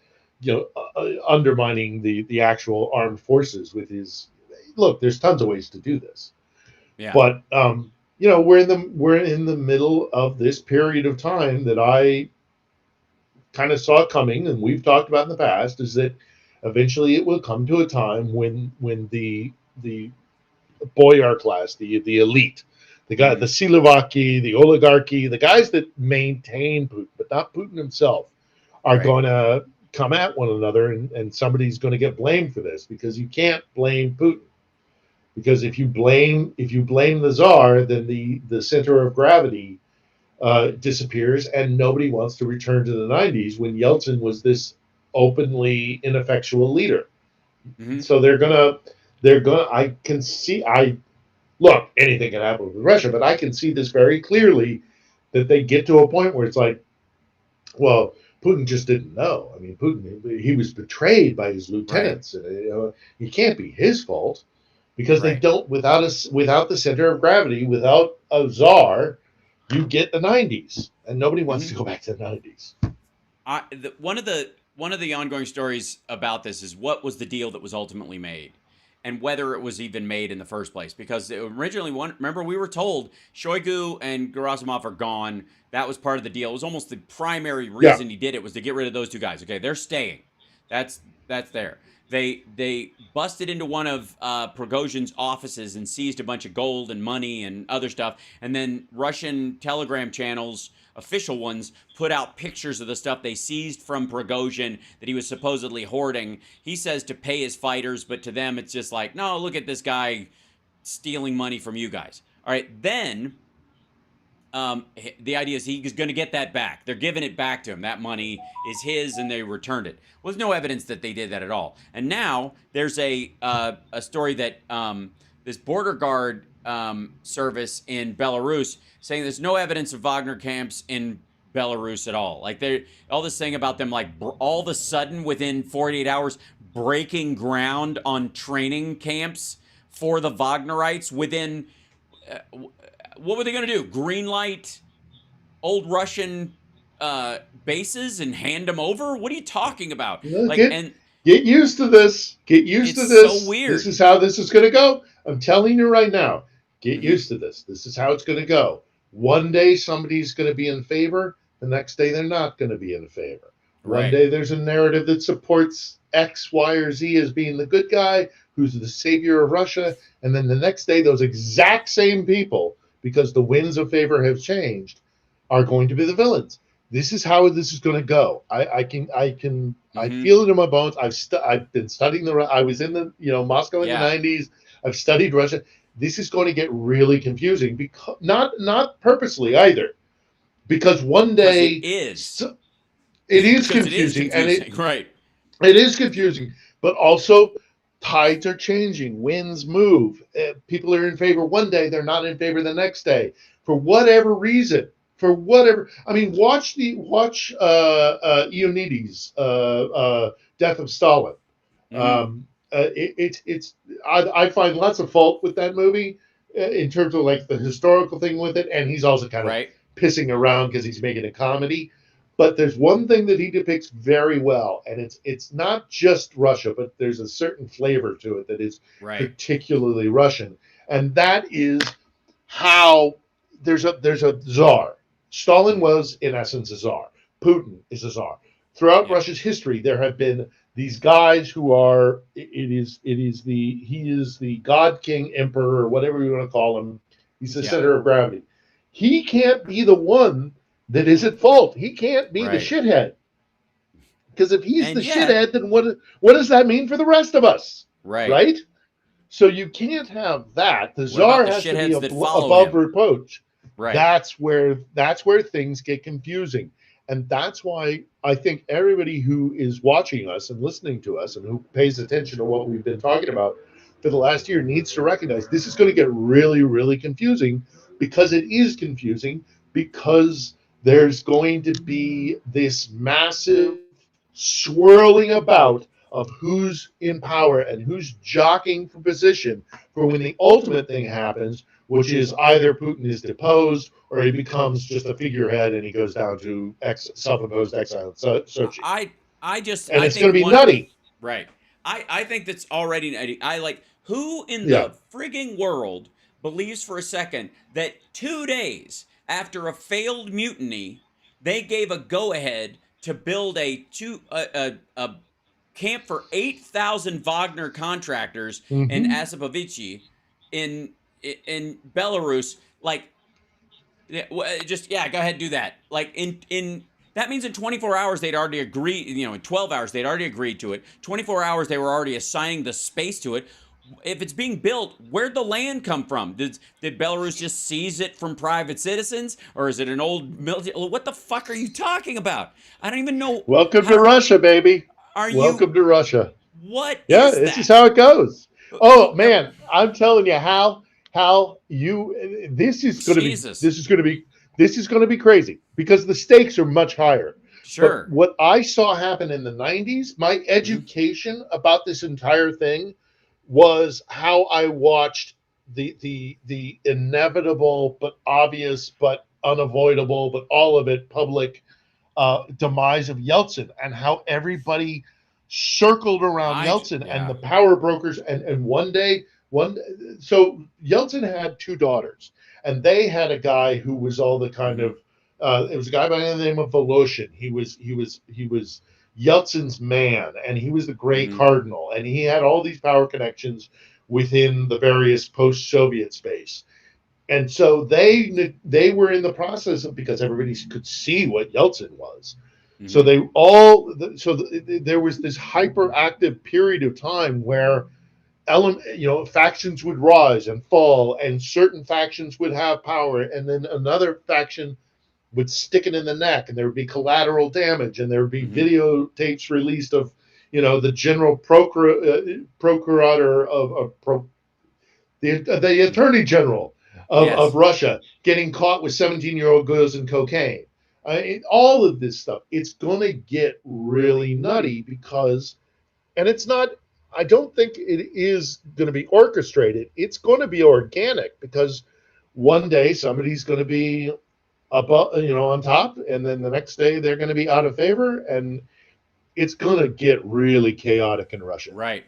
undermining the actual armed forces with his. Look, there's tons of ways to do this, but we're in the middle of this period of time that I kind of saw coming, and we've talked about in the past, is that eventually it will come to a time when the boyar class, the elite, the guy, the Silovaki, the oligarchy, the guys that maintain Putin, but not Putin himself, are going to come at one another, and somebody's going to get blamed for this, because you can't blame Putin, because if you blame the Tsar, then the center of gravity disappears, and nobody wants to return to the 90s when Yeltsin was this openly ineffectual leader. So they're gonna. I can see. Look, anything can happen with Russia, but I can see this very clearly, that they get to a point where it's like, well, Putin just didn't know. I mean, Putin, he was betrayed by his lieutenants. It can't be his fault, because they don't. Without the center of gravity, without a czar, you get the 90s, and nobody wants to go back to the 90s. One of the ongoing stories about this is what was the deal that was ultimately made, and whether it was even made in the first place. Because originally, remember, we were told Shoigu and Gerasimov are gone. That was part of the deal. It was almost the primary reason he did it, was to get rid of those two guys. Okay, they're staying. That's there. They busted into one of Prigozhin's offices and seized a bunch of gold and money and other stuff. And then Russian telegram channels, official ones, put out pictures of the stuff they seized from Prigozhin that he was supposedly hoarding. He says to pay his fighters, but to them it's just like, no, look at this guy stealing money from you guys. All right, then the idea is he's going to get that back. They're giving it back to him. That money is his, and they returned it. Well, there's no evidence that they did that at all. And now there's a story that this border guard service in Belarus saying there's no evidence of Wagner camps in Belarus at all. Like, they're all this thing about them, like, all of a sudden within 48 hours breaking ground on training camps for the Wagnerites within. What were they going to do? Greenlight old Russian bases and hand them over? What are you talking about? Get used to this. Get used to this. It's so weird. This is how this is going to go. I'm telling you right now. Get used to this. This is how it's going to go. One day somebody's going to be in favor. The next day they're not going to be in favor. One day there's a narrative that supports X, Y, or Z as being the good guy, who's the savior of Russia. And then the next day, those exact same people, because the winds of favor have changed, are going to be the villains. This is how this is going to go. I feel it in my bones. I've been studying I was in the Moscow in the 90s. I've studied Russia. This is going to get really confusing, because not purposely either, because one day it is confusing, and it is confusing, but also tides are changing, winds move, people are in favor one day, they're not in favor the next day, for whatever reason. I mean, watch Ioannidis' Death of Stalin. I find lots of fault with that movie in terms of like the historical thing with it, and he's also kind of pissing around because he's making a comedy. But there's one thing that he depicts very well, and it's not just Russia, but there's a certain flavor to it that is particularly Russian, and that is how there's a czar. Stalin was, in essence, a czar. Putin is a czar. Throughout Russia's history, there have been these guys who are he is the God King Emperor, or whatever you want to call him. He's the center of gravity. He can't be the one that is at fault. He can't be the shithead. Because if he's And the yet- shithead, then what does that mean for the rest of us? Right. Right? So you can't have that. The What czar about the has to be shitheads that follow above him? reproach. Right. That's where things get confusing. And that's why I think everybody who is watching us and listening to us and who pays attention to what we've been talking about for the last year needs to recognize this is going to get really, really confusing, because it is confusing, because there's going to be this massive swirling about of who's in power and who's jockeying for position for when the ultimate thing happens, which is either Putin is deposed or he becomes just a figurehead and he goes down to self-imposed exile in Sochi. I It's think going to be nutty. Right. I think that's already nutty. I like, who in Yeah. the frigging world believes for a second that 2 days after a failed mutiny, they gave a go-ahead to build a camp for 8,000 Wagner contractors in Asipovichy in Belarus? Like, just go ahead, do that. Like in that means in 24 hours they'd already agreed. In 12 hours they'd already agreed to it. 24 hours they were already assigning the space to it. If it's being built, where'd the land come from? Did Belarus just seize it from private citizens, or is it an old military? What the fuck are you talking about? I don't even know. Welcome to Russia, baby. Welcome to Russia. What? Yeah, is this that? is how it goes. Oh man, I'm telling you, this is going to be crazy, because the stakes are much higher. Sure. But what I saw happen in the 90s, my education about this entire thing was how I watched the inevitable but obvious but unavoidable but all of it public demise of Yeltsin, and how everybody circled around Yeltsin and the power brokers. And so Yeltsin had two daughters, and they had a guy who was all the kind of it was a guy by the name of Voloshin. He was Yeltsin's man, and he was the Gray Cardinal, and he had all these power connections within the various post-Soviet space. And so they were in the process of, because everybody could see what Yeltsin was. So there was this hyperactive period of time where factions would rise and fall, and certain factions would have power, and then another faction would stick it in the neck, and there would be collateral damage, and there would be videotapes released of, the general procurator the attorney general of Russia getting caught with 17-year-old girls and cocaine. All of this stuff, it's going to get really nutty, because, and it's not, I don't think it is going to be orchestrated. It's going to be organic, because one day somebody's going to be above, on top, and then the next day they're going to be out of favor, and it's going to get really chaotic in Russia. Right.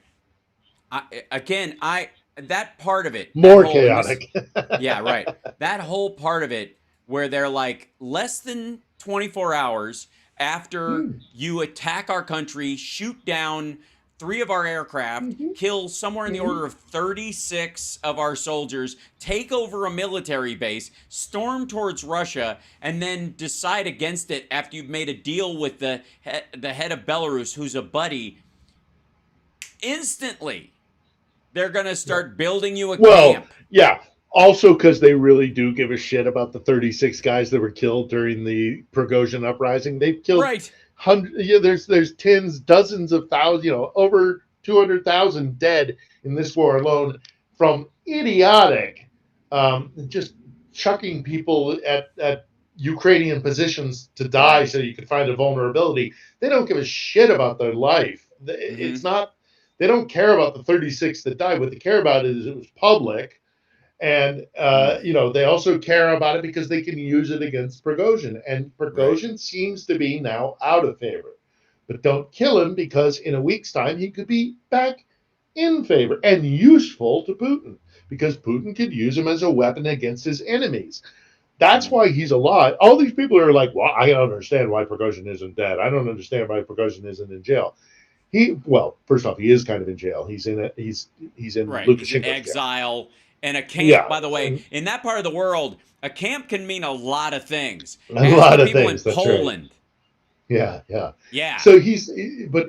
That part of it. More chaotic. Yeah, right. That whole part of it where they're like, less than 24 hours after you attack our country, shoot down 3 of our aircraft, kill somewhere in the order of 36 of our soldiers, take over a military base, storm towards Russia, and then decide against it after you've made a deal with the head of Belarus, who's a buddy. Instantly, they're going to start building you a camp. Yeah. Also, because they really do give a shit about the 36 guys that were killed during the Prigozhin uprising. They've killed hundreds. There's tens, dozens of thousands, over 200,000 dead in this war alone from idiotic, just chucking people at Ukrainian positions to die so you can find a vulnerability. They don't give a shit about their life. It's not. They don't care about the 36 that died. What they care about is it was public. And, they also care about it because they can use it against Prigozhin. And Prigozhin seems to be now out of favor. But don't kill him, because in a week's time, he could be back in favor and useful to Putin, because Putin could use him as a weapon against his enemies. That's why he's alive. All these people are like, well, I don't understand why Prigozhin isn't dead. I don't understand why Prigozhin isn't in jail. First off, he is kind of in jail. He's in Lukashenko's He's in exile. Jail. And a camp, by the way, in that part of the world, a camp can mean a lot of things. A lot of people things. In Poland. Yeah, yeah. Yeah. So but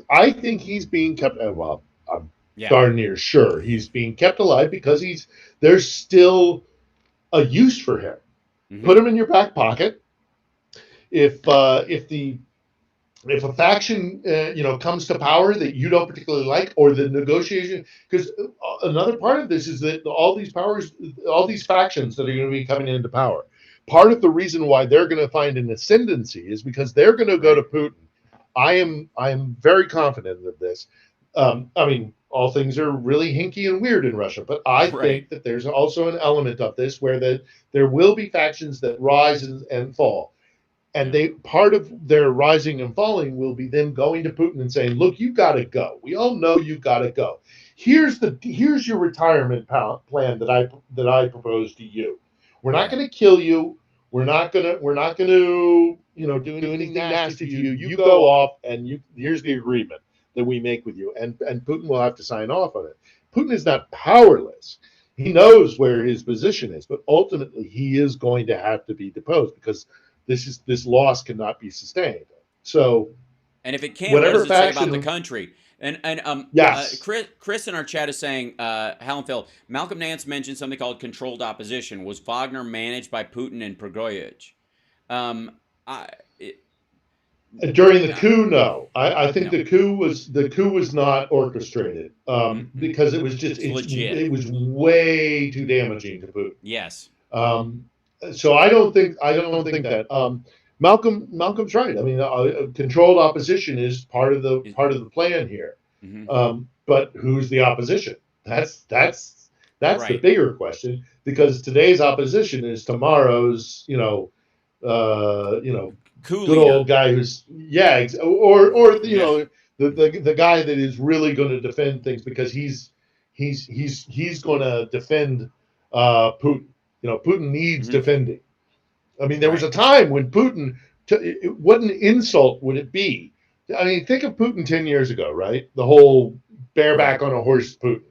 I think he's being kept. Well, I'm Yeah. darn near sure he's being kept alive because there's still a use for him. Put him in your back pocket. If a faction comes to power that you don't particularly like, or the negotiation, because another part of this is that all these factions that are going to be coming into power, part of the reason why they're going to find an ascendancy is because they're going to go to Putin. I am very confident of this. I mean, all things are really hinky and weird in Russia, but I think that there's also an element of this where there will be factions that rise and fall. And part of their rising and falling will be them going to Putin and saying, "Look, you got to go. We all know you got to go. Here's your retirement plan that I propose to you. We're not going to kill you. We're not going to do anything nasty to you. You go off, and here's the agreement that we make with you." And Putin will have to sign off on it. Putin is not powerless. He knows where his position is, but ultimately he is going to have to be deposed because this loss cannot be sustained. So, and if it can't, what does it say about the country? And yes. Chris in our chat is saying, Hal and Phil, Malcolm Nance mentioned something called controlled opposition. Was Wagner managed by Putin and Prigozhin? During the coup, no. I think the coup was not orchestrated because it was just legit. It was way too damaging to Putin. Yes. So I don't think that. Malcolm's right. I mean, controlled opposition is part of the plan here. But who's the opposition? That's the bigger question, because today's opposition is tomorrow's good old guy who's or the guy that is really going to defend things because he's going to defend Putin. Putin needs defending. I mean, there was a time when Putin, what an insult would it be? I mean, think of Putin 10 years ago, right? The whole bareback on a horse Putin.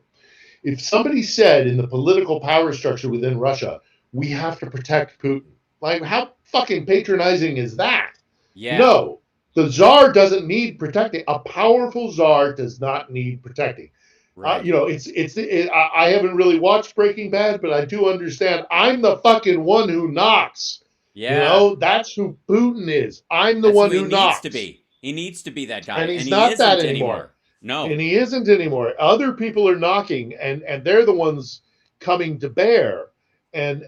If somebody said in the political power structure within Russia, we have to protect Putin, like, how fucking patronizing is that? Yeah. No, the czar doesn't need protecting. A powerful czar does not need protecting. Right. I haven't really watched Breaking Bad, but I do understand. I'm the fucking one who knocks. Yeah. That's who Putin is. I'm the one who knocks. Needs to be. He needs to be that guy, and he's not that anymore. No, and he isn't anymore. Other people are knocking, and they're the ones coming to bear. And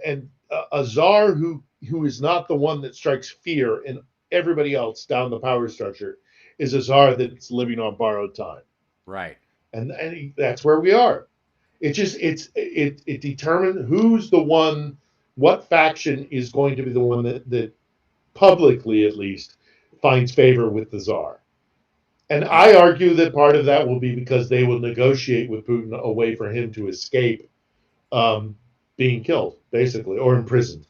a czar who is not the one that strikes fear in everybody else down the power structure is a czar that's living on borrowed time. Right. And that's where we are. It determines who's the one, what faction is going to be the one that publicly at least finds favor with the czar. And I argue that part of that will be because they will negotiate with Putin a way for him to escape being killed, basically, or imprisoned.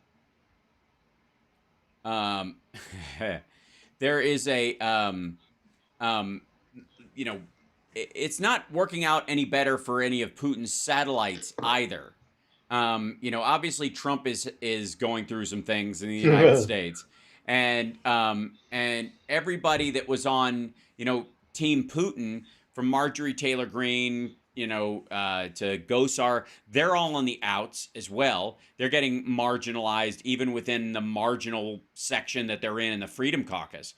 There is it's not working out any better for any of Putin's satellites either. Obviously Trump is going through some things in the United States, and everybody that was on, Team Putin, from Marjorie Taylor Greene, to Gosar, they're all on the outs as well. They're getting marginalized even within the marginal section that they're in the Freedom Caucus.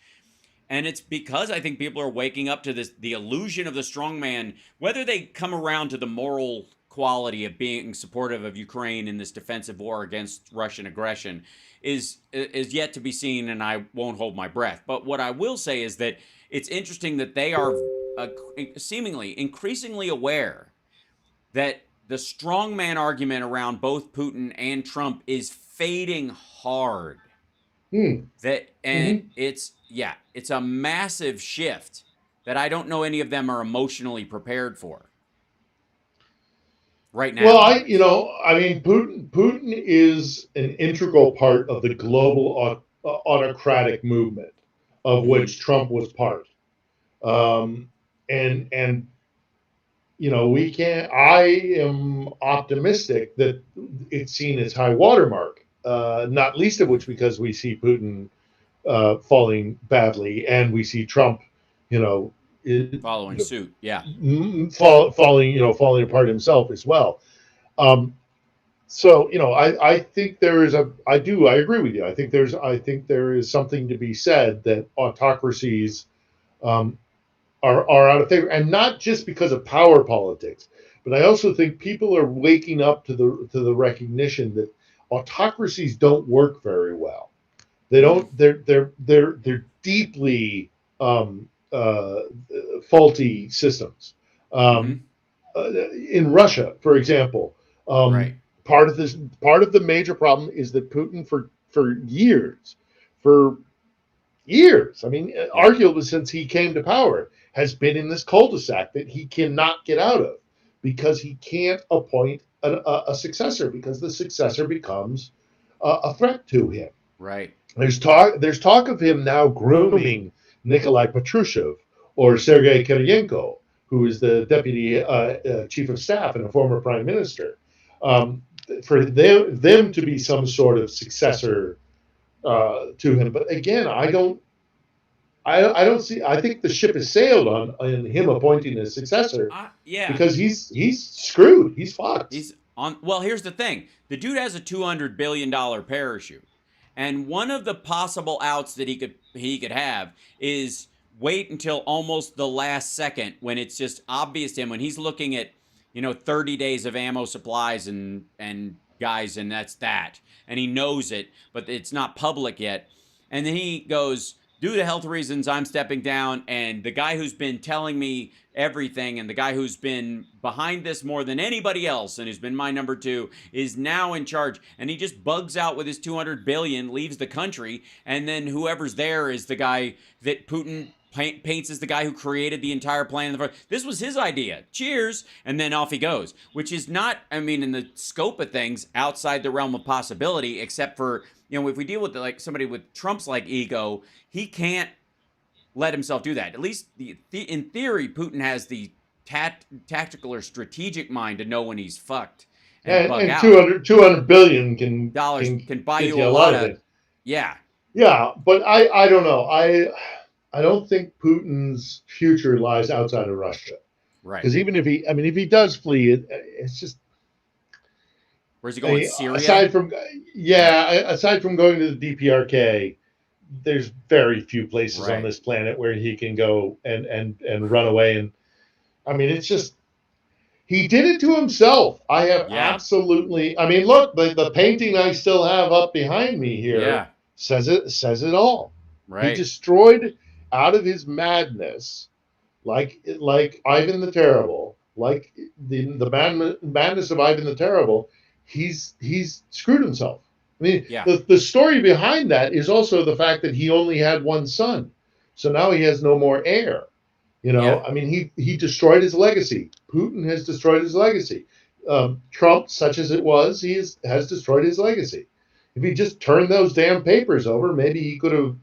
And it's because I think people are waking up to the illusion of the strongman. Whether they come around to the moral quality of being supportive of Ukraine in this defensive war against Russian aggression is yet to be seen, and I won't hold my breath. But what I will say is that it's interesting that they are seemingly increasingly aware that the strongman argument around both Putin and Trump is fading hard. It's a massive shift that I don't know any of them are emotionally prepared for right now. Well, Putin is an integral part of the global autocratic movement of which Trump was part. We can't. I am optimistic that it's seen as high watermark, not least of which because we see Putin falling badly, and we see Trump, Following suit. Yeah. falling apart himself as well. So I think I agree with you. I think there is something to be said that autocracies are out of favor, and not just because of power politics, but I also think people are waking up to the recognition that autocracies don't work very well. They don't. They're deeply faulty systems. In Russia, for example, Right. part of the major problem is that Putin for years, I mean, arguably since he came to power, has been in this cul-de-sac that he cannot get out of because he can't appoint a successor, because the successor becomes a threat to him. Right. There's talk of him now grooming Nikolai Patrushev or Sergei Kiriyenko, who is the deputy chief of staff and a former prime minister, for them to be some sort of successor to him. But again, I don't see. I think the ship has sailed on him appointing a successor. Yeah, because he's screwed. He's fucked. He's on. Well, here's the thing: the dude has a $200 billion parachute, and one of the possible outs that he could have is wait until almost the last second when it's just obvious to him, when he's looking at 30 days of ammo supplies and guys, and that's that, and he knows it, but it's not public yet, and then he goes, due to health reasons, I'm stepping down, and the guy who's been telling me everything and the guy who's been behind this more than anybody else and who's been my number two is now in charge. And he just bugs out with his $200 billion, leaves the country, and then whoever's there is the guy that Putin paints as the guy who created the entire plan. This was his idea. Cheers. And then off he goes, which is not, I mean, in the scope of things, outside the realm of possibility, except for, if we deal with somebody with Trump's ego, he can't let himself do that. At least in theory, Putin has the tactical or strategic mind to know when he's fucked and bug out. 200 billion can buy you a lot of. Yeah. Yeah, but I don't know. I don't think Putin's future lies outside of Russia. Right. Because even if he does flee, it's just. Where's he going? Syria? Aside from going to the DPRK, there's very few places on this planet where he can go and run away. And I mean, it's just, he did it to himself. I have absolutely. I mean, look, the painting I still have up behind me here says it all. Right. He destroyed, out of his madness, like Ivan the Terrible, like the madness of Ivan the Terrible. He's screwed himself. I mean, the story behind that is also the fact that he only had one son, so now he has no more heir. I mean, he destroyed his legacy. Putin has destroyed his legacy. Trump, such as it was, has destroyed his legacy. If he just turned those damn papers over, maybe he could have.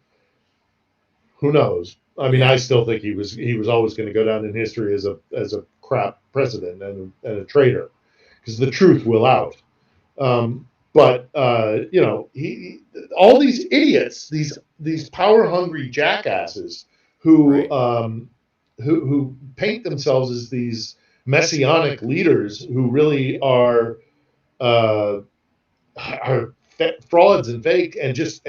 Who knows? I mean, I still think he was always going to go down in history as a crap president and a traitor, because the truth will out. But all these idiots, these power hungry jackasses who paint themselves as these messianic leaders who really are frauds and fake and just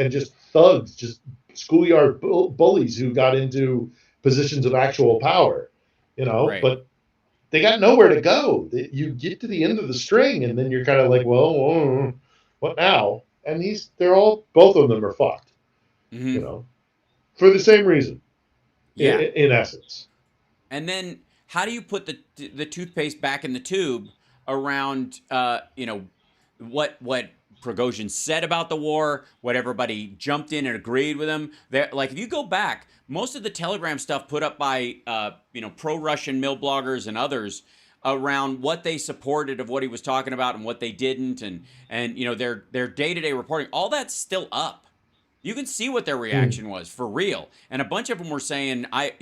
thugs, just schoolyard bullies who got into positions of actual power, but they got nowhere to go. You get to the end of the string, and then you're kind of like, well, what now? And both of them are fucked, for the same reason, in essence. And then how do you put the toothpaste back in the tube around, what Prigozhin said about the war, what everybody jumped in and agreed with him? If you go back, most of the Telegram stuff put up by pro-Russian mill bloggers and others around what they supported of what he was talking about and what they didn't, and their day-to-day reporting, all that's still up. You can see what their reaction was for real, and a bunch of them were saying, I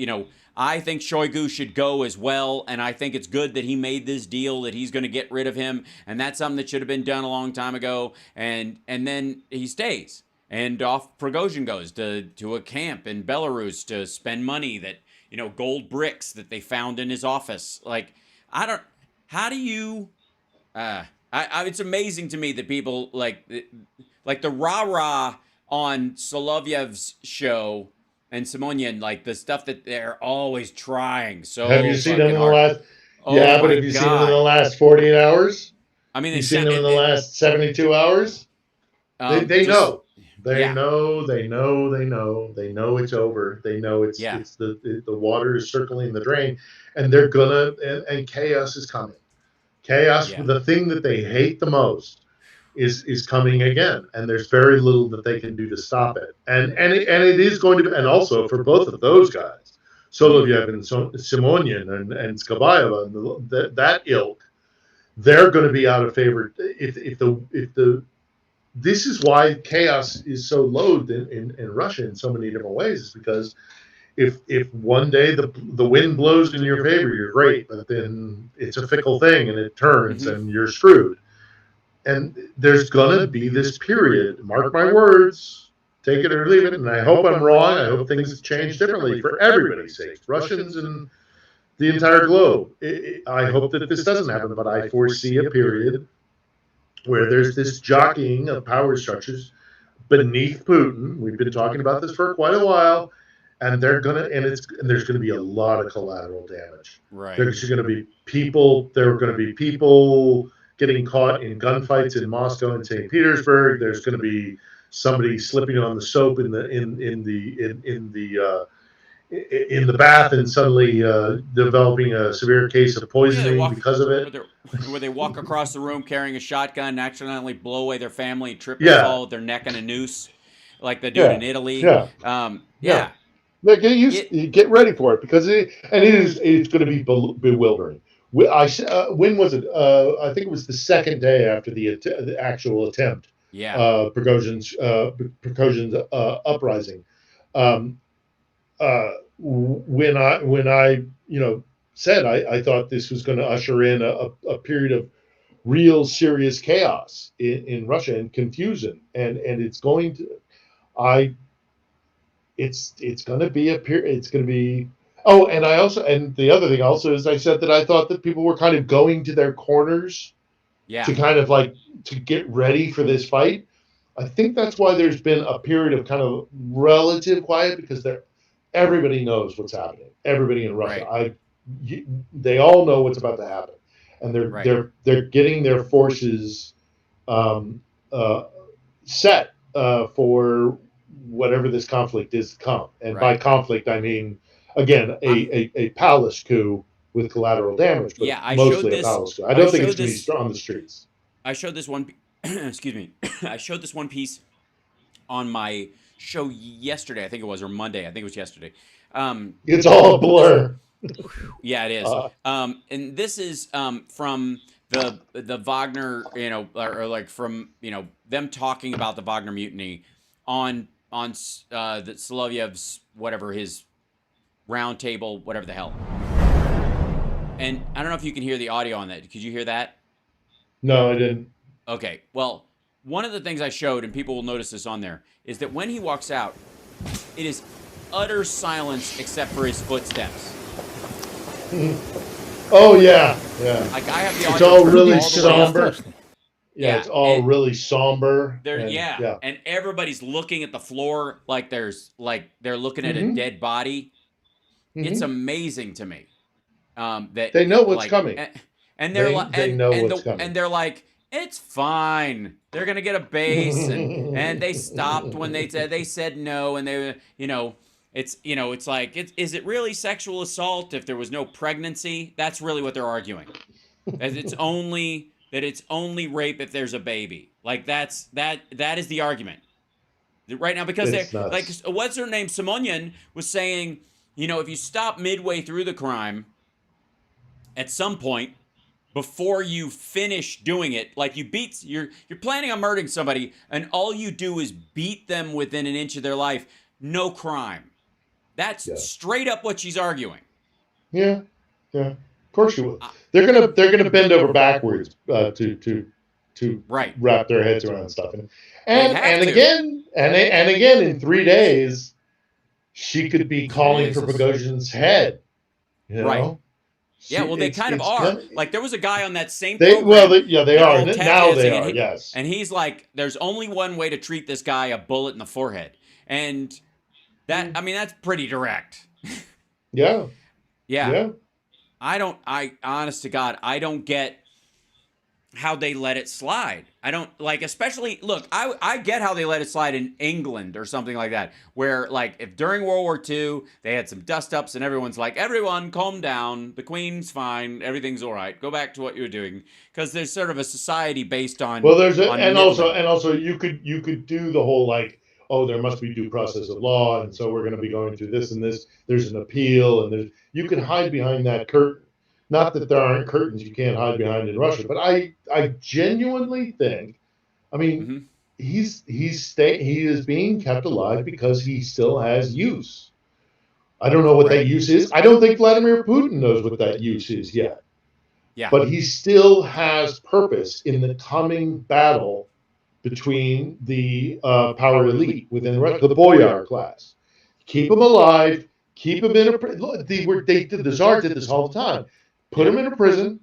think Shoigu should go as well, and I think it's good that he made this deal, that he's going to get rid of him, and that's something that should have been done a long time ago, and then he stays. and off Prigozhin goes to a camp in Belarus to spend money that, gold bricks that they found in his office. Like, how do you, it's amazing to me that people like the rah-rah on Solovyev's show and Simonian, like the stuff that they're always trying so Have you seen them in the hard. last? Oh Yeah, but my have you seen them in the God. last 48 hours? I mean, You seen them in the last 72 hours? They know. They yeah. know. They know it's over. They know it's Yeah. the water is circling the drain, and they're gonna and chaos is coming. Chaos, Yeah. the thing that they hate the most, is coming again, and there's very little that they can do to stop it. And it is going to be, and also for both of those guys, Solovyev and Simonian and Skabaeva and that ilk, they're going to be out of favor if the this is why chaos is so loathed in Russia in so many different ways, is because if one day the wind blows in your favor, you're great, but then it's a fickle thing and it turns and you're screwed. And there's gonna be this period, mark my words, take it or leave it, and I hope I'm wrong. I hope things change differently for everybody's sake, Russians and the entire globe. I hope that this doesn't happen, but I foresee a period where there's this jockeying of power structures beneath Putin. We've been talking about this for quite a while, and there's gonna be a lot of collateral damage. Right. There's gonna be people. There are gonna be people getting caught in gunfights in Moscow and St. Petersburg. There's going to be somebody slipping on the soap in the bath and suddenly developing a severe case of poisoning because of it. Where they walk across the room carrying a shotgun and accidentally blow away their family, trip and fall with their neck in a noose, like they do in Italy. Get ready for it, because it's going to be bewildering. When was it? I think it was the second day after the actual attempt. Yeah. Prigozhin's uprising. When I said I thought this was going to usher in a period of real serious chaos in Russia and confusion, and it's going to it's going to be a period. It's going to be. Oh, and the other thing also is I said that I thought that people were kind of going to their corners to kind of like to get ready for this fight. I think that's why there's been a period of kind of relative quiet, because everybody knows what's happening. Everybody in Russia, they all know what's about to happen, and they're getting their forces set for whatever this conflict is to come. And by conflict, I mean, again, a palace coup with collateral damage, but mostly a palace coup. I don't think it's going to be on the streets. I showed this one, excuse me, I showed this one piece on my show yesterday, I think it was, or Monday, I think it was yesterday. It's all a blur. Yeah, it is. And this is from the Wagner, or like from, them talking about the Wagner mutiny on the Solovyev's, whatever, his round table, whatever the hell. And I don't know if you can hear the audio on that. Could you hear that? No, I didn't. Okay. Well, one of the things I showed, and people will notice this on there, is that when he walks out, it is utter silence except for his footsteps. Oh, yeah. Like, I have the audio. It's all really somber. Yeah, it's all really somber. And everybody's looking at the floor like they're looking at a dead body. It's amazing to me that they know what's coming, and they're and they're like, it's fine. They're gonna get a base, and they stopped when they said no, and they it's like, is it really sexual assault if there was no pregnancy? That's really what they're arguing. As it's only rape if there's a baby. Like that is the argument right now, because they like, what's her name, Simonian was saying, if you stop midway through the crime, at some point before you finish doing it, like you're planning on murdering somebody and all you do is beat them within an inch of their life, no crime. That's straight up what she's arguing. Yeah. Of course you will. They're gonna bend over backwards to to Right. wrap their heads around stuff. And have to. again in 3 days, she could be calling for Prigozhin's head. You Right. know? Yeah, well, they kind of are. Like, there was a guy on that same They program. they are. all Now they and are, yes. And he's like, there's only one way to treat this guy, a bullet in the forehead. And that, I mean, that's pretty direct. Yeah. Yeah. I honest to God, I don't get how they let it slide. I don't, like, especially, look, I get how they let it slide in England or something like that, where, like, if during World War II, they had some dust-ups and everyone's like, everyone calm down, the Queen's fine, everything's all right, go back to what you're doing, because there's sort of a society based on also you could do the whole, like, oh, there must be due process of law, and so we're going to be going through this and this, there's an appeal, and you can hide behind that curtain. Not that there aren't curtains you can't hide behind in Russia, but I genuinely think, I mean, he is being kept alive because he still has use. I don't know what that use is. I don't think Vladimir Putin knows what that use is yet. Yeah. But he still has purpose in the coming battle between the power elite within Russia, the boyar class. Keep him alive. Keep him in a prison. The Tsar did this all the time. Put him in a prison,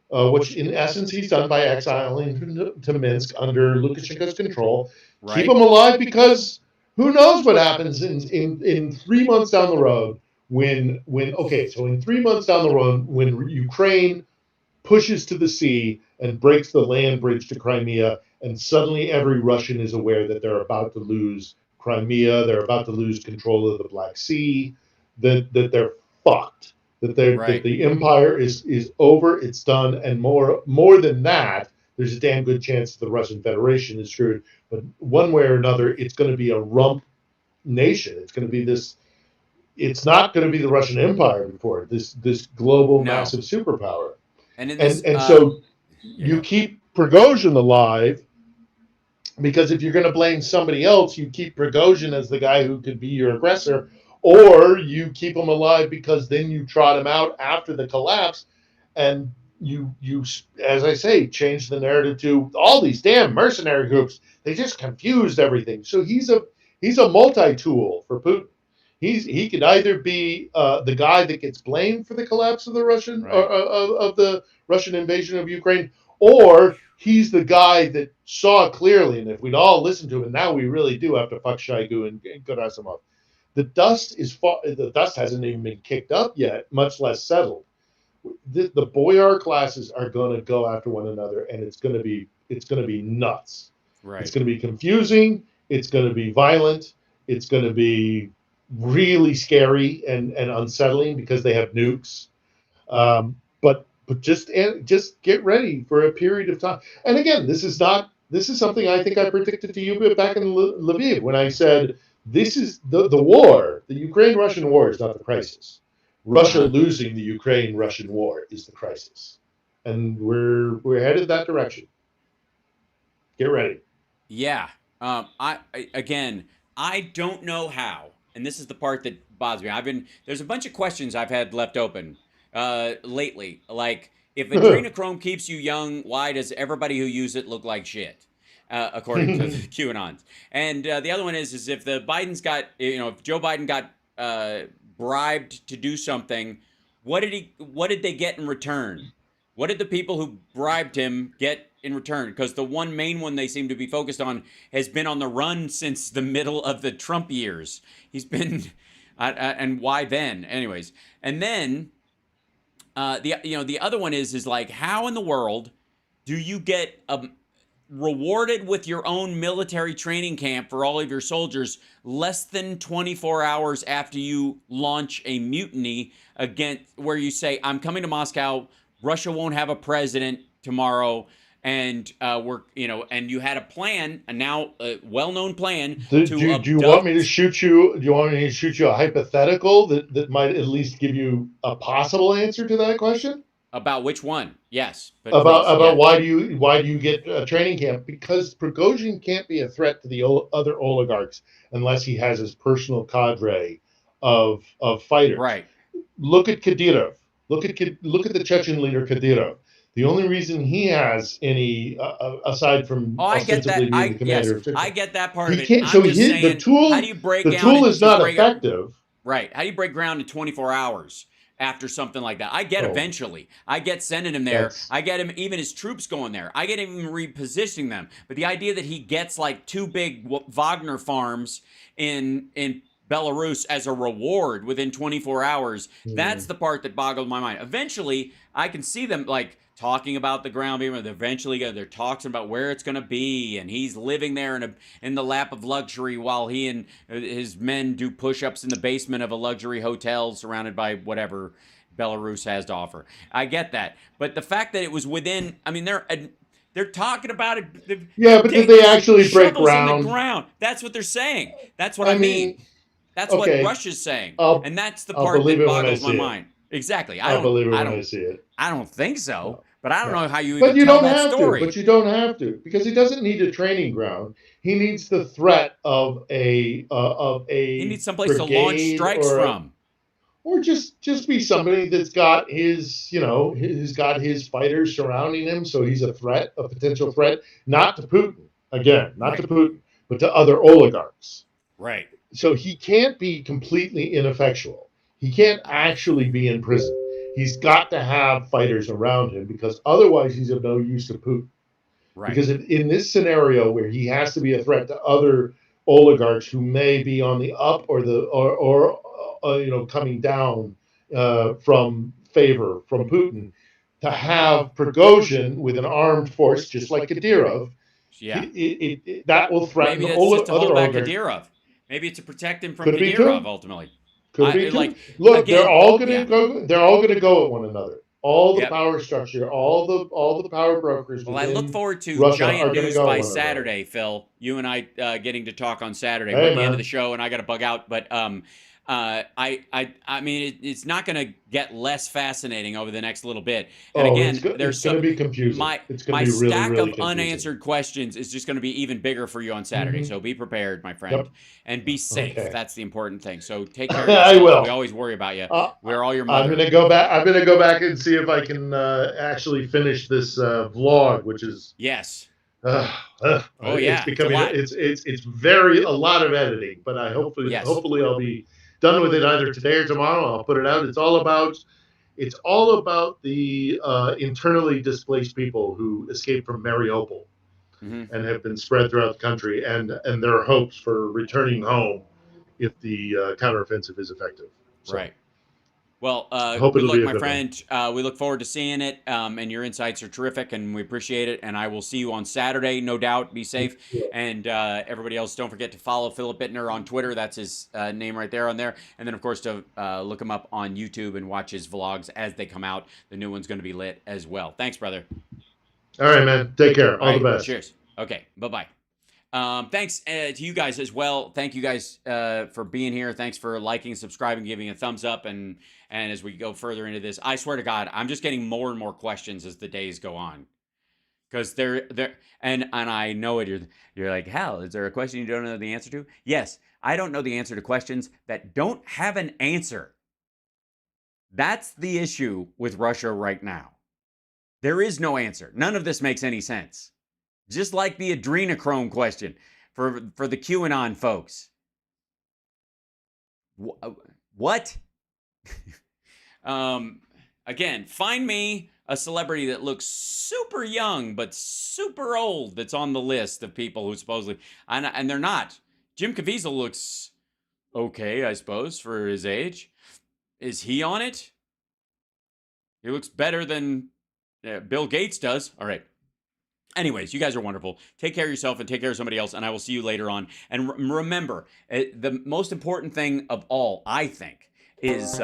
which in essence he's done by exiling to Minsk under Lukashenko's control. Right. Keep him alive because who knows what happens in 3 months down the road in 3 months down the road when Ukraine pushes to the sea and breaks the land bridge to Crimea, and suddenly every Russian is aware that they're about to lose Crimea, they're about to lose control of the Black Sea, that they're fucked. That the empire is over, it's done, and more than that, there's a damn good chance the Russian Federation is screwed. But one way or another, it's going to be a rump nation. It's going to be this. It's not going to be the Russian Empire before this global massive superpower. So you keep Prigozhin alive, because if you're going to blame somebody else, you keep Prigozhin as the guy who could be your aggressor. Or you keep him alive because then you trot him out after the collapse, and you as I say, change the narrative to all these damn mercenary groups. They just confused everything. So he's a multi-tool for Putin. He could either be the guy that gets blamed for the collapse of the Russian of the Russian invasion of Ukraine, or he's the guy that saw clearly. And if we'd all listened to him, and now we really do have to fuck Shoigu and Gerasimov. The dust hasn't even been kicked up yet, much less settled. The boyar classes are going to go after one another, and it's going to be nuts. Right. It's going to be confusing. It's going to be violent. It's going to be really scary and unsettling because they have nukes. But just get ready for a period of time. And again, this is something I think I predicted to you back in Lviv when I said, this is the war. The Ukraine-Russian war is not the crisis. Russia losing the Ukraine-Russian war is the crisis, and we're headed that direction. Get ready. Yeah. I don't know how, and this is the part that bothers me. There's a bunch of questions I've had left open lately. Like, if adrenochrome keeps you young, why does everybody who use it look like shit? According to the QAnons. And the other one is if the if Joe Biden got bribed to do something, what did they get in return? What did the people who bribed him get in return? Because the one main one they seem to be focused on has been on the run since the middle of the Trump years. He's been, and why then? Anyways, and then the other one is like, how in the world do you get rewarded with your own military training camp for all of your soldiers less than 24 hours after you launch a mutiny where you say, I'm coming to Moscow, Russia won't have a president tomorrow, and and you had a plan, a now well-known plan do you want me to shoot you? Do you want me to shoot you a hypothetical that might at least give you a possible answer to that question? About which one? Yes. About why do you get a training camp? Because Prigozhin can't be a threat to the other oligarchs unless he has his personal cadre of fighters. Right. Look at Kadyrov. Look at the Chechen leader Kadyrov. The only reason he has any, aside from I get that. ostensibly being the commander of I China, get that part of he it. can't. So I'm just the saying, tool, how do you break the down tool and is just not break effective. Right. How do you break ground in 24 hours after something like that? I get Oh. eventually. I get sending him there. That's I get him, even his troops going there. I get him repositioning them. But the idea that he gets like 2 big Wagner farms in Belarus as a reward within 24 hours, that's the part that boggled my mind. Eventually, I can see them like talking about the ground being, eventually they're talking about where it's going to be, and he's living there in the lap of luxury while he and his men do push-ups in the basement of a luxury hotel surrounded by whatever Belarus has to offer. I get that, but the fact that it was within, I mean, they're talking about it. Yeah, but did they actually break shovels in the ground? ground. That's what they're saying. That's what I I mean. mean, That's what okay, Russia's saying, I'll and that's the I'll part believe that it when I boggles my see it. mind. Exactly. I'll believe it when I see it. I don't think so, No, but I don't no. know how you But even you tell don't that have story. to. But you don't have to, because he doesn't need a training ground. He needs the threat of He a needs someplace to launch brigade strikes from. or just be somebody that's got his, he's got his fighters surrounding him, so he's a threat, a potential threat, not to Putin, again, not to Putin, but to other oligarchs. Right. So he can't be completely ineffectual. He can't actually be in prison. He's got to have fighters around him, because otherwise he's of no use to Putin. Right. Because in this scenario where he has to be a threat to other oligarchs who may be on the up or coming down from favor from Putin, to have Prigozhin with an armed force just like Kadyrov, Yeah. that will threaten Maybe it's just to other hold back oligarchs. Kadyrov. Maybe it's to protect him from Could be Kadyrov too. ultimately. Could be too. Like, Look, again, they're all going to go. They're all going to go at one another. All the Yep. power structure, all the power brokers. Well, I look forward to Russia are giant gonna news go by one another. Saturday, Phil. You and I getting to talk on Saturday. Hey, We're at the end man. of the show, and I got to bug out. But I mean, it's not going to get less fascinating over the next little bit. And again, it's going to be confusing. It's going my to be really, stack really of confusing. unanswered questions is just going to be even bigger for you on Saturday. So be prepared, my friend, and be safe. Okay. That's the important thing. So take care of yourself. I will. We always worry about you. We're all your I'm mother. going to go back. I'm going to go back and see if I can actually finish this vlog, which is Yes. oh yeah, it's becoming it's it's very a lot of editing, but hopefully I'll be done with it either today or tomorrow. I'll put it out. It's all about the internally displaced people who escaped from Mariupol and have been spread throughout the country, and their hopes for returning home if the counteroffensive is effective. So, right. Well, hope good it'll luck, be a my good friend. We look forward to seeing it, and your insights are terrific, and we appreciate it. And I will see you on Saturday, no doubt. Be safe. And everybody else, don't forget to follow Philip Bittner on Twitter. That's his name right there on there. And then, of course, to look him up on YouTube and watch his vlogs as they come out. The new one's going to be lit as well. Thanks, brother. All right, man. Take care. All the best. Cheers. Okay. Bye-bye. Thanks to you guys as well. Thank you guys for being here. Thanks for liking, subscribing, giving a thumbs up, and as we go further into this, I swear to God, I'm just getting more and more questions as the days go on, because and I know it. You're like, Hal, is there a question you don't know the answer to? Yes, I don't know the answer to questions that don't have an answer. That's the issue with Russia right now. There is no answer. None of this makes any sense. Just like the adrenochrome question for the QAnon folks. What? Again, find me a celebrity that looks super young but super old that's on the list of people who supposedly, and they're not. Jim Caviezel looks okay, I suppose, for his age. Is he on it? He looks better than Bill Gates does. All right. Anyways, you guys are wonderful. Take care of yourself and take care of somebody else, and I will see you later on. And remember, the most important thing of all, I think, is